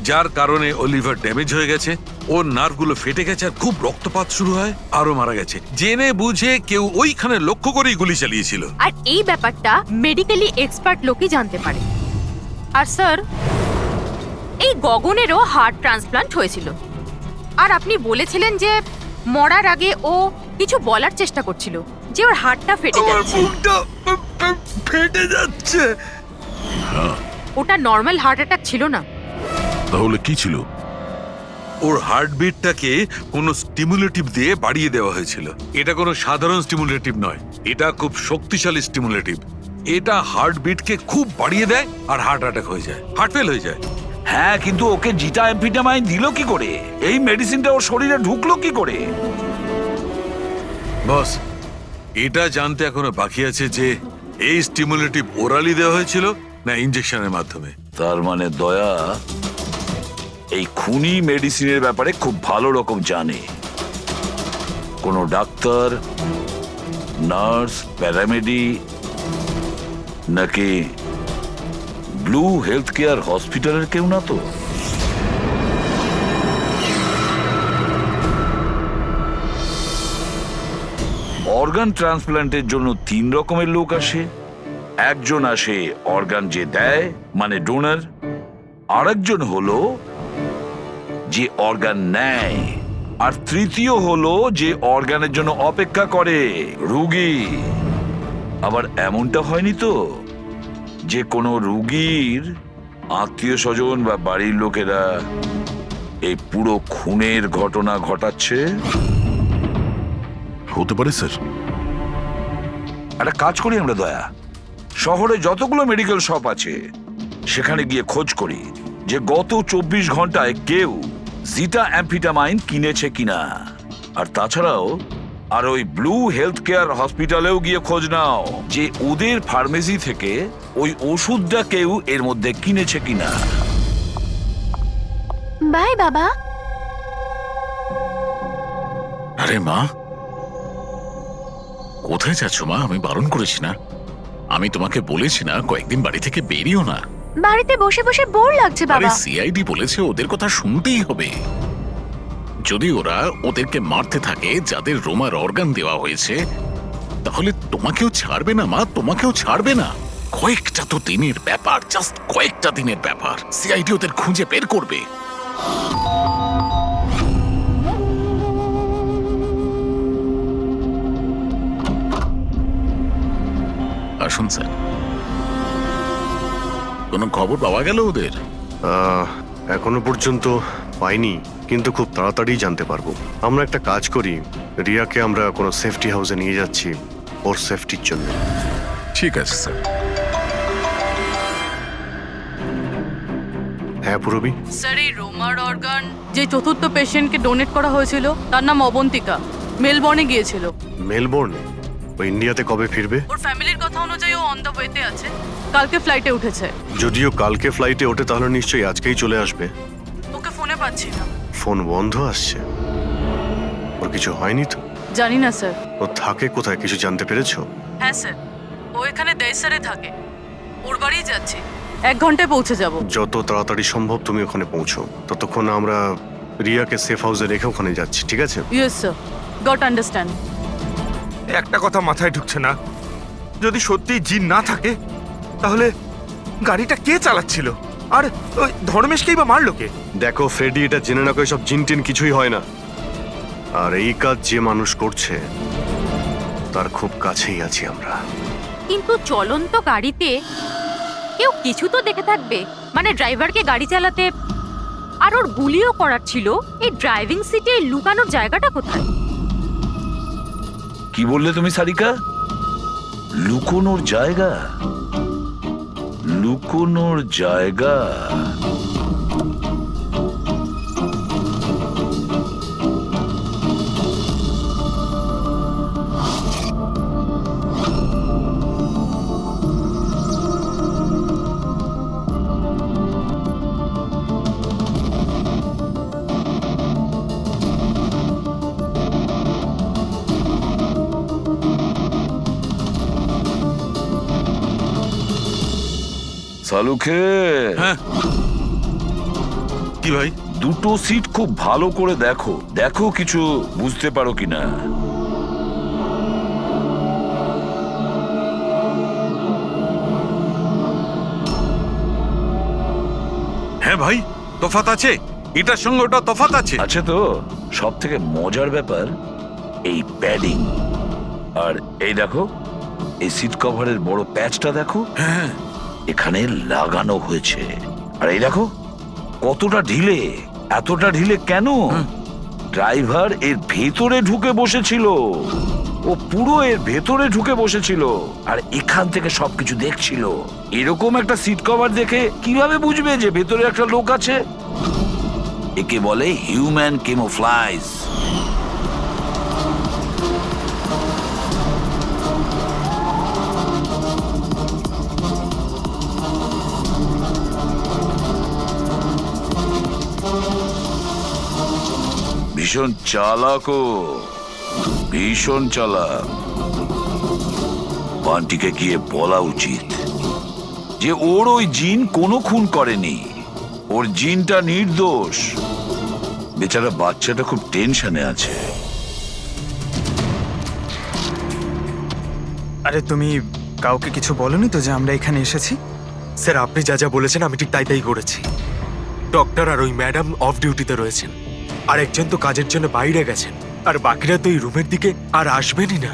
যার কারণে ও লিভার ড্যামেজ হয়ে গেছে, ওর নার্ভগুলো ফেটে গেছে, আর খুব রক্তপাত শুরু হয়, আরো মারা গেছে। জেনে বুঝে কেউ ওইখানে লক্ষ্য করেই গুলি চালিয়েছিল। আর এই ব্যাপারটা মেডিকেলি এক্সপার্ট লোকই জানতে পারে। আর স্যার, এই গগনেরও হার্ট ট্রান্সপ্লান্ট হয়েছিল, আর আপনি বলেছিলেন যে মরার আগে ও কিছু বলার চেষ্টা করছিল, যে ওর হার্টটা ফেটে যাচ্ছে। ফেটে যাচ্ছে। ওটা নর্মাল হার্ট অ্যাটাক ছিল না। তাহলে কি ছিল? ওর হার্টবিটটাকে কোনো স্টিমুলেটিভ দিয়ে বাড়িয়ে দেওয়া হয়েছিল। এটা কোনো সাধারণ স্টিমুলেটিভ নয়, এটা খুব শক্তিশালী স্টিমুলেটিভ। এটা হার্টবিটকে খুব বাড়িয়ে দেয় আর হার্ট অ্যাটাক হয়ে যায়, হার্ট ফেল হয়ে যায়। হ্যাঁ, কিন্তু ওকে জিটা অ্যাম্ফিটামাইন দিল কি করে? এই মেডিসিনটা ওর শরীরে ঢুকলো কি করে? বস, এটা জানতে এখনো বাকি আছে যে এই স্টিমুলেটিভ ওরালি দেওয়া হয়েছিল না ইনজেকশনের মাধ্যমে। তার মানে দয়া এই খুনি মেডিসিনের ব্যাপারে খুব ভালো রকম জানে। কোনো ডাক্তার, নার্স, প্যারামেডি নাকি ব্লু হেলথ কেয়ার হসপিটালের কেউ না তো? অর্গান ট্রান্সপ্ল্যান্টের জন্য 3 রকমের লোক আসে। একজন আসে অর্গান যে দেয়, মানে ডোনার। আরেকজন হলো যে অর্গান নেয়, আর তৃতীয় হলো যে অর্গানের জন্য অপেক্ষা করে, রোগী। আবার এমনটা হয়নি তো যে কোনো রোগীর আত্মীয় স্বজন বা বাড়ির লোকেরা এই পুরো খুনের ঘটনা ঘটাচ্ছে? হতে পারে স্যার। একটা কাজ করি আমরা দয়া, শহরে যতগুলো মেডিকেল শপ আছে সেখানে গিয়ে খোঁজ করি যে গত 24 ঘন্টায় কেউ জিটা অ্যাম্ফিটামাইন কিনেছে কিনা। আর তাছাড়াও আর ওই ব্লু হেলথ কেয়ার হসপিটালেও গিয়ে খোঁজ নাও যে ওদের ফার্মেসি থেকে ওই ওষুধটা কেউ এর মধ্যে কিনেছে কিনা। বাই বাবা। আরে মা, কোথায় যাচ্ছ মা? আমি বারণ করেছি না? আমি তোমাকে বলেছি না কয়েকদিন বাড়ি থেকে বেরিও না? বাড়িতে বসে বসে বোর লাগছে আরে বাবা। সিআইডি বলেছে ওদের কথা শুনতেই হবে। যদি ওরা ওদেরকে মারতে থাকে যাদের রোমার অর্গান দেওয়া হয়েছে, তাহলে তোমাকেও ছাড়বে না মা, তোমাকেও ছাড়বে না। কয়েকটা তো দিনের ব্যাপার, জাস্ট কয়েকটা দিনের ব্যাপার। সিআইডি ওদের খুঁজে বের করবে। আসুন স্যার। কোনো খবর পাওয়া গেল ওদের? এখনো পর্যন্ত পাইনি, কিন্তু খুব তাড়াতাড়ি জানতে পারবো। আমরা একটা কাজ করি, রিয়াকে আমরা কোনো সেফটি হাউসে নিয়ে যাচ্ছি ওর সেফটির জন্য। ঠিক আছে স্যার। হ্যাঁ পুরবি। স্যার, এই রোমার অর্গান যে চতুর্থ পেশেন্টকে ডোনেট করা হয়েছিল তার নাম অবন্তিকা, মেলবর্নে গিয়েছিল। মেলবোর্নে? ও ইন্ডিয়াতে কবে ফিরবে? ওর ফ্যামিলির কথা অনুযায়ী ও অন দ্য ওয়েতে আছে, কালকে ফ্লাইটে উঠেছে। যদিও কালকে ফ্লাইটে ওঠে তাহলে নিশ্চয়ই আজকেই চলে আসবে। ওকে ফোনে পাচ্ছি না। ফোন বন্ধ আসছে। ওর কিছু হয়নি তো? জানি না স্যার। ও থাকে কোথায় কিছু জানতে পেরেছো? হ্যাঁ স্যার, ও এখানে দেশারে থাকে, ওর বাড়িই যাচ্ছি। 1 ঘন্টায় পৌঁছে যাব। যত তাড়াতাড়ি সম্ভব তুমি ওখানে পৌঁছো, ততক্ষণ আমরা রিয়াকে সেফ হাউসে রেখে ওখানে যাচ্ছি, ঠিক আছে? Yes sir, goat understand. একটা কথা মাথায় ঢুকছে না, যদি সত্যি জিন না থাকে তাহলে গাড়িটা কে চালাচ্ছিল? আর ওই ধর্মেশকেই বা মারলো কে? দেখো ফ্রেডি, এটা জেনে না সব জিন টিন কিছুই হয় না। আর এই কাজ যে মানুষ করছে তার খুব কাছেই আছি আমরা। কিন্তু চলন্ত গাড়িতে কেউ কিছু তো দেখে থাকবে, মানে ড্রাইভারকে গাড়ি চালাতে। আর ওর গুলিও করার ছিল। এই ড্রাইভিং সিটে লুকানোর জায়গাটা কোথায়? কি বললে তুমি সারিকা? লুকোনোর জায়গা? লুকোনোর জায়গা? সালুখে হ্যাঁ কি ভাই? দুটো সিট খুব ভালো করে দেখো, দেখো কিছু বুঝতে পারো কিনা। হ্যাঁ ভাই, তফাৎ আছে, এটার সঙ্গে ওটা তফাৎ আছে। আচ্ছা, তো সব থেকে মজার ব্যাপার এই প্যাডিং, আর এই দেখো এই সিট কভারের বড় প্যাচটা দেখো, হ্যাঁ এখানে লাগানো হয়েছে। আর এই দেখো কতটা ঢিলে, এতটা ঢিলে কেন? ড্রাইভার এর ভেতরে ঢুকে বসেছিল, ও পুরো এর ভেতরে ঢুকে বসেছিল আর এখান থেকে সবকিছু দেখছিল। এরকম একটা সিট কভার দেখে কিভাবে বুঝবে যে ভেতরে একটা লোক আছে? একে বলে হিউম্যান ক্যামোফ্লাজ। ভীষণ চালাক, ভীষণ চালাক। বান্টিকে গিয়ে বলা উচিত যে ওর ওই জিন কোনো খুন করেনি, ওর জিনটা নির্দোষ। বেচারা বাচ্চাটা খুব টেনশনে আছে। আরে তুমি কাউকে কিছু বলনি তো যে আমরা এখানে এসেছি? স্যার, আপনি যা যা বলেছেন আমি ঠিক তাই তাই করেছি। ডক্টর আর ওই ম্যাডাম অফ ডিউটিতে রয়েছেন, আর একজন তো কাজের জন্য বাইরে গেছেন, আর বাকিরা তো এই রুমের দিকে আর আসবেনই না।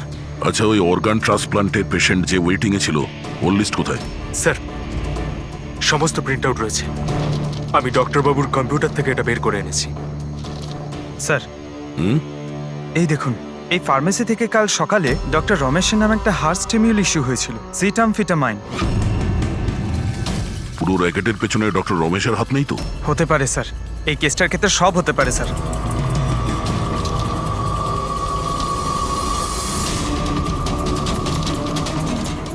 আচ্ছা, ওই অর্গান ট্রান্সপ্লান্টের পেশেন্ট যে ওয়েটিং এ ছিল, ওর লিস্ট কোথায়? স্যার, সমস্ত প্রিন্ট আউট রয়েছে। আমি ডক্টর বাবুর কম্পিউটার থেকে এটা বের করে এনেছি। স্যার, হুম? এই দেখুন, এই ফার্মেসি থেকে কাল সকালে ডক্টর রমেশের নামে একটা হার্ট স্টিমিউল ইস্যু হয়েছিল, সিটামফিটামাইন। পুরো র্যাকেটের পেছনে ডক্টর রমেশের হাত নেই তো? হতে পারে স্যার, এই কেসটার ক্ষেত্রে সব হতে পারে স্যার।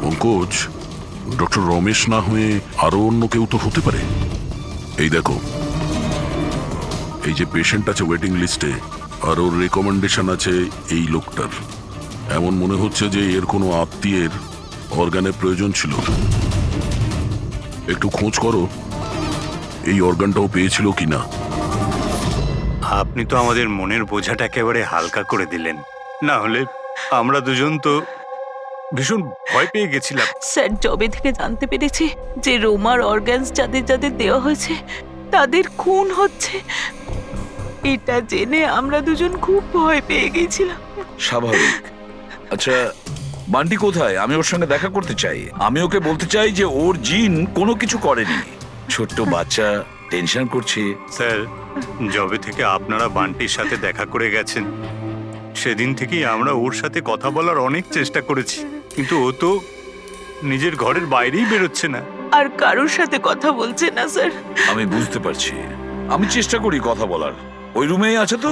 পঙ্কজ, ডক্টর রমেশ না হয়ে আরো অন্য কেউ তো হতে পারে। এই দেখো, এই যে পেশেন্ট আছে ওয়েটিং লিস্টে, আর ওর রেকমেন্ডেশন আছে এই লোকটার। এমন মনে হচ্ছে যে এর কোনো আত্মীয়ের অর্গানের প্রয়োজন ছিল। একটু খোঁজ করো এই অর্গানটাও পেয়েছিল কিনা। আপনি তো আমাদের মনের বোঝাটা একেবারে হালকা করে দিলেন, না হলে আমরা দুজন তো ভীষণ ভয় পেয়ে গেছিলাম। স্যার, জবে থেকে জানতে পেরেছি যে রোমার অর্গানস যাদের যাদের দেওয়া হয়েছে তাদের খুন হচ্ছে, এটা জেনে আমরা দুজন খুব ভয় পেয়ে গেছিলাম। স্বাভাবিক। আচ্ছা, বান্টি কোথায়? আমি ওর সঙ্গে দেখা করতে চাই। আমি ওকে বলতে চাই যে ওর জিন কোনো কিছু করেনি। ছোট্ট বাচ্চা টেনশন করছে। স্যার, যবে থেকে আপনারা বান্টির সাথে দেখা করে গেছেন সেদিন থেকেই আমরা ওর সাথে কথা বলার অনেক চেষ্টা করেছি, কিন্তু ও তো নিজের ঘরের বাইরেই বেরোচ্ছে না। আর কারোর সাথে কথা বলছে না স্যার। আমি বুঝতে পারছি, আমি চেষ্টা করি কথা বলার। ওই রুমেই আছে তো?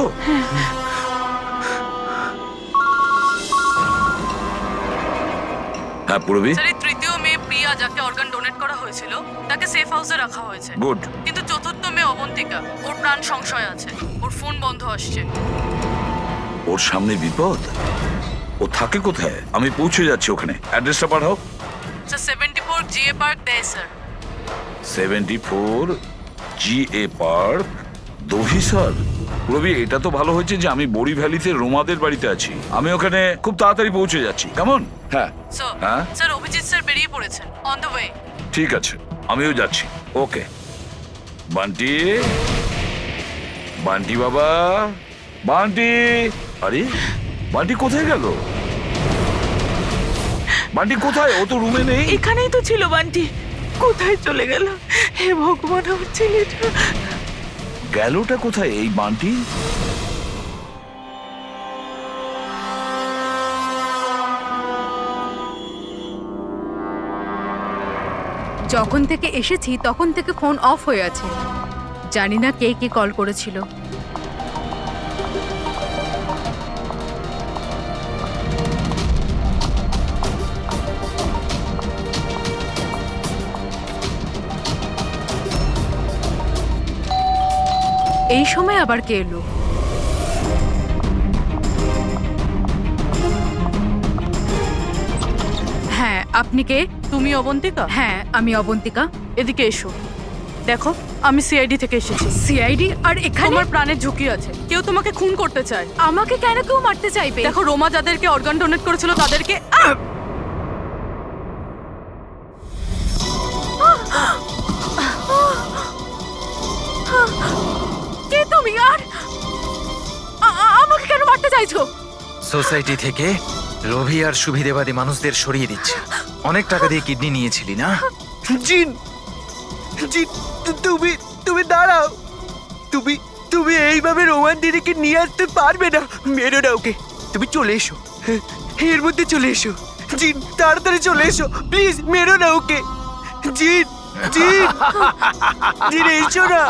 হ্যাঁ পূরবী। স্যার, এই তৃতীয় মেয়ে প্রিয়া যাকে অর্গান ডোনেট করা হয়েছিল তাকে সেফ হাউসে রাখা হয়েছে। গুড। কিন্তু চতুর্থ মেয়ে অবন্তিকা, ওর প্রাণ সংশয় আছে, ওর ফোন বন্ধ আসছে। ওর সামনে বিপদ। ও থাকে কোথায়? আমি পৌঁছে যাচ্ছি ওখানে। অ্যাড্রেসটা পাঠাও। স্যার, 74 জিএ পার্ক দেয় sir. 74 GA park, Dahisar. Ravi, এটা তো ভালো হয়েছে যে আমি বড়ি ভ্যালিতে রোমাদের বাড়িতে আছি। আমি ওখানে খুব তাড়াতাড়ি পৌঁছে যাচ্ছি। কেমন? হ্যাঁ হ্যাঁ স্যার, অভিজিৎ স্যার বেরিয়ে পড়েছেন, অন দ্য ওয়ে। ঠিক আছে, আমিও যাচ্ছি। ওকে। বান্টি, বান্টি বাবা, বান্টি। আরে বান্টি কোথায় গেল? বান্টি কোথায়? ও তো রুমে নেই। এখানেই তো ছিল বান্টি, কোথায় চলে গেল? হে ভগবান, আমার ছেলেটা গেলটা কোথায় এই বান্টি? যখন থেকে এসেছি তখন থেকে ফোন অফ হয়ে আছে, জানি না কে কে কল করেছিল। এই সময় আবার কে এলো? হ্যাঁ, আপনি কে? তুমি অবন্তিকা? হ্যাঁ, আমি অবন্তিকা। এদিকে এসো। দেখো, আমি সিআইডি থেকে এসেছি। সিআইডি? আর এখানে? তোমার প্রাণের ঝুঁকি আছে, কেউ তোমাকে খুন করতে চায়। আমাকে কেন কেউ মারতে চাইবে? দেখো, রোমা যাদেরকে অর্গান ডোনেট করেছিল তাদেরকে কে তুমি? আর আমাকে কেন মারতে চাইছো? সোসাইটি থেকে লোভী আর সুবিধেবাদী মানুষদের সরিয়ে দিচ্ছে। অনেক টাকা দিয়ে কিডনি নিয়েছিলি না? জিন, জিন, তুমি তুমি দাঁড়াও। তুমি তুমি এইভাবে রোমান দিদিকে নিয়ে আসতে পারবে না। মেরো না ওকে। তুমি চলে এসো, এর মধ্যে চলে এসো। জিন, তাড়াতাড়ি চলে এসো প্লিজ, মেরো না ওকে। জিন, জিন, জিন, এসো না।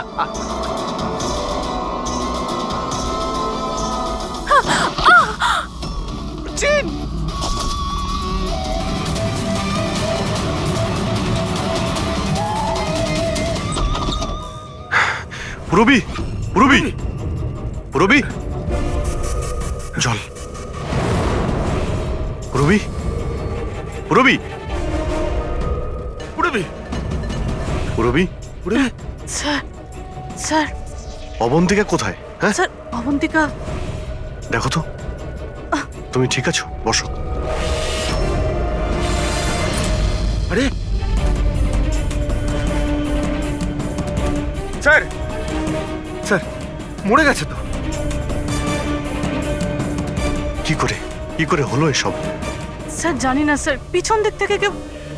জিন, পুরবি, পুরবি, পুরবি, জল। পুরবি, পুরবি, পুরবি, পুরবি, পুরবি। স্যার, স্যার, অবন্তিকা কোথায়? হ্যাঁ, স্যার, অবন্তিকা। দেখো তো, তুমি ঠিক আছো? বসো। আরে স্যার, স্যার মরে গেছে তো। কি করে, কি করে হলো এসব? স্যার জানি না স্যার, পিছন দিক থেকে কেউ,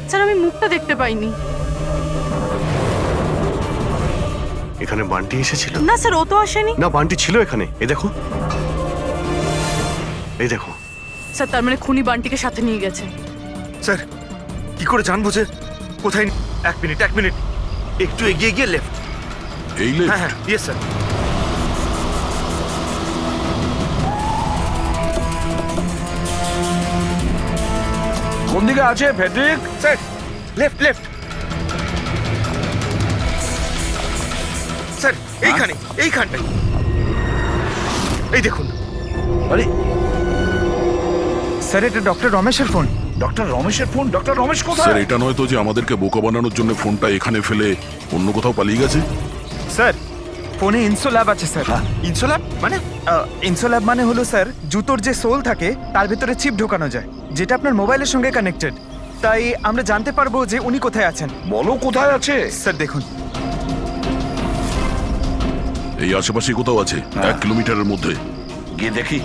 স্যার আমি মুখটা দেখতে পাইনি। এখানে বান্টি এসেছিল? না স্যার, ও তো আসেনি। না, বান্টি ছিল এখানে। এই দেখো, এই দেখো। স্যার তার মানে খুনি বান্টিকে সাথে নিয়ে গেছে। স্যার কি করে জানবো যে কোথায়? এক মিনিট, এক মিনিট, একটু এগিয়ে গিয়ে লেফট। এই হ্যাঁ হ্যাঁ, ইয়েস স্যার। কোন দিকে আছে Friedrich? Sir left, left. Sir এইখানে, এইখানটাই। এই দেখুন। আরে স্যার, এটা ডক্টর রমেশের ফোন। ডক্টর রমেশের ফোন? ডক্টর রমেশ স্যার, কোথায়? এটা নয় তো যে আমাদেরকে বোকা বানানোর জন্য ফোনটা এখানে ফেলে অন্য কোথাও পালিয়ে গেছে? স্যার, ফোনে ইনসোল্যাব আছে স্যার। ইনসোল্যাব মানে? ইনসোল্যাব মানে হলো স্যার, জুতোর যে সোল থাকে তার ভেতরে চিপ ঢোকানো যায়, যেটা আপনার মোবাইলের সঙ্গে কানেক্টেড। তাই আমরা জানতে পারবো যে উনি কোথায় আছেন। বলো কোথায় আছে? স্যার দেখুন, এই আশেপাশে কোথাও আছে, 1 কিলোমিটারের মধ্যে। গিয়ে দেখি।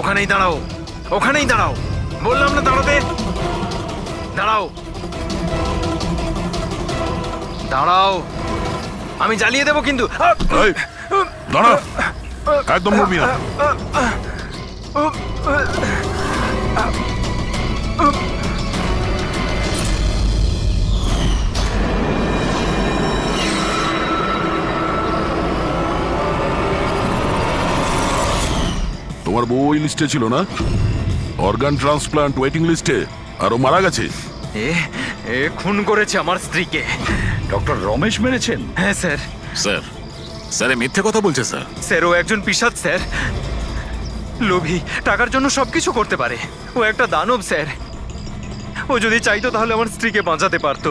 ওখানেই দাঁড়াও, ওখানেই দাঁড়াও। বললাম না দাঁড়াতে। দাঁড়াও, দাঁড়াও, আমি জ্বালিয়ে দেবো কিন্তু। এই, দাঁড়া, একদম নড়বি না। তোমার বউ ওই লিস্টে ছিল না? অর্গান ট্রান্সপ্লান্ট ওয়েটিং লিস্টে। আর ও মারা গেছে। এ খুন করেছে আমার স্ত্রীকে। ডক্টর রমেশ মেরেছেন? হ্যাঁ স্যার। স্যার, স্যার এ মিথ্যে কথা বলছে স্যার। স্যার, ও একজন পিশাচ স্যার। লোভী, টাকার জন্য সবকিছু করতে পারে। ও একটা দানব স্যার। ও যদি চাইতো তাহলে আমার স্ত্রীকে বাঁচাতে পারতো।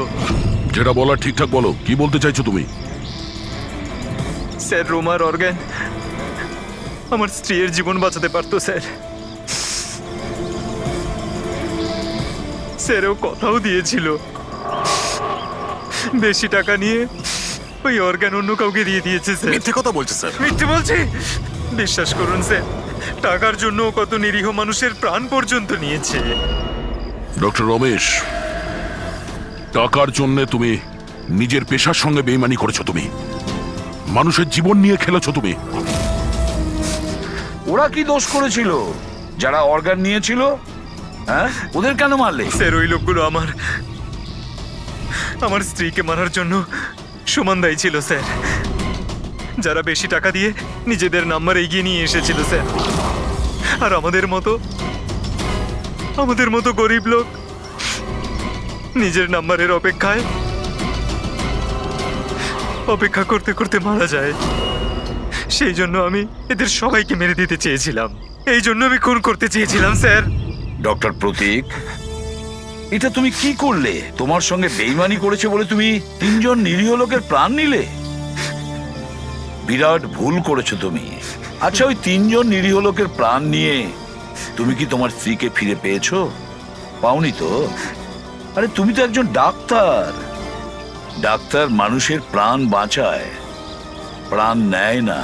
যেটা বলার ঠিকঠাক বলো, কি বলতে চাইছো তুমি? স্যার, রোমার অর্গান আমার স্ত্রীর জীবন বাঁচাতে পারতো স্যার। স্যার, ও কথাও দিয়েছিল বেশি টাকা নিয়ে ওই অর্গান অন্য কাউকে দিয়ে দিয়েছে স্যার। মিথ্যে কথা বলছে স্যার। মিথ্যে বলছি? বিশ্বাস করুন স্যার, টাকার জন্য ও কত নিরীহ মানুষের প্রাণ পর্যন্ত নিয়েছে। ডক্টর রমেশ, টাকার জন্য তুমি নিজের পেশার সঙ্গে বেইমানি করেছো। তুমি মানুষের জীবন নিয়ে খেলেছো তুমি। ওরা কি দোষ করেছিল যারা অর্গান নিয়েছিল? হ্যাঁ, ওদের কেন মারলে? স্যার, ওই লোকগুলো আমার স্ত্রীকে মারার জন্য সমান দায়ী ছিল স্যার। যারা বেশি টাকা দিয়ে নিজেদের নাম্বার এগিয়ে নিয়ে এসেছিল স্যার। আর আমাদের মতো গরিব লোক নিজের নাম্বারের অপেক্ষা করতে করতে মারা যায়। সেই জন্য আমি এদের সবাইকে মেরে দিতে চেয়েছিলাম। এই জন্য আমি খুন করতে চেয়েছিলাম স্যার। ডক্টর প্রতীক, এটা তুমি কি করলে? তোমার সঙ্গে বেইমানি করেছে বলে তুমি 3 জন নিরীহ লোকের প্রাণ নিলে। বিরাট ভুল করেছো তুমি। আচ্ছা, ওই 3 জন নিরীহ লোকের প্রাণ নিয়ে তুমি কি তোমার স্ত্রীকে ফিরে পেয়েছো? পাওনি তো? আরে তুমি তো একজন ডাক্তার। ডাক্তার মানুষের প্রাণ বাঁচায়, প্রাণ নেয় না।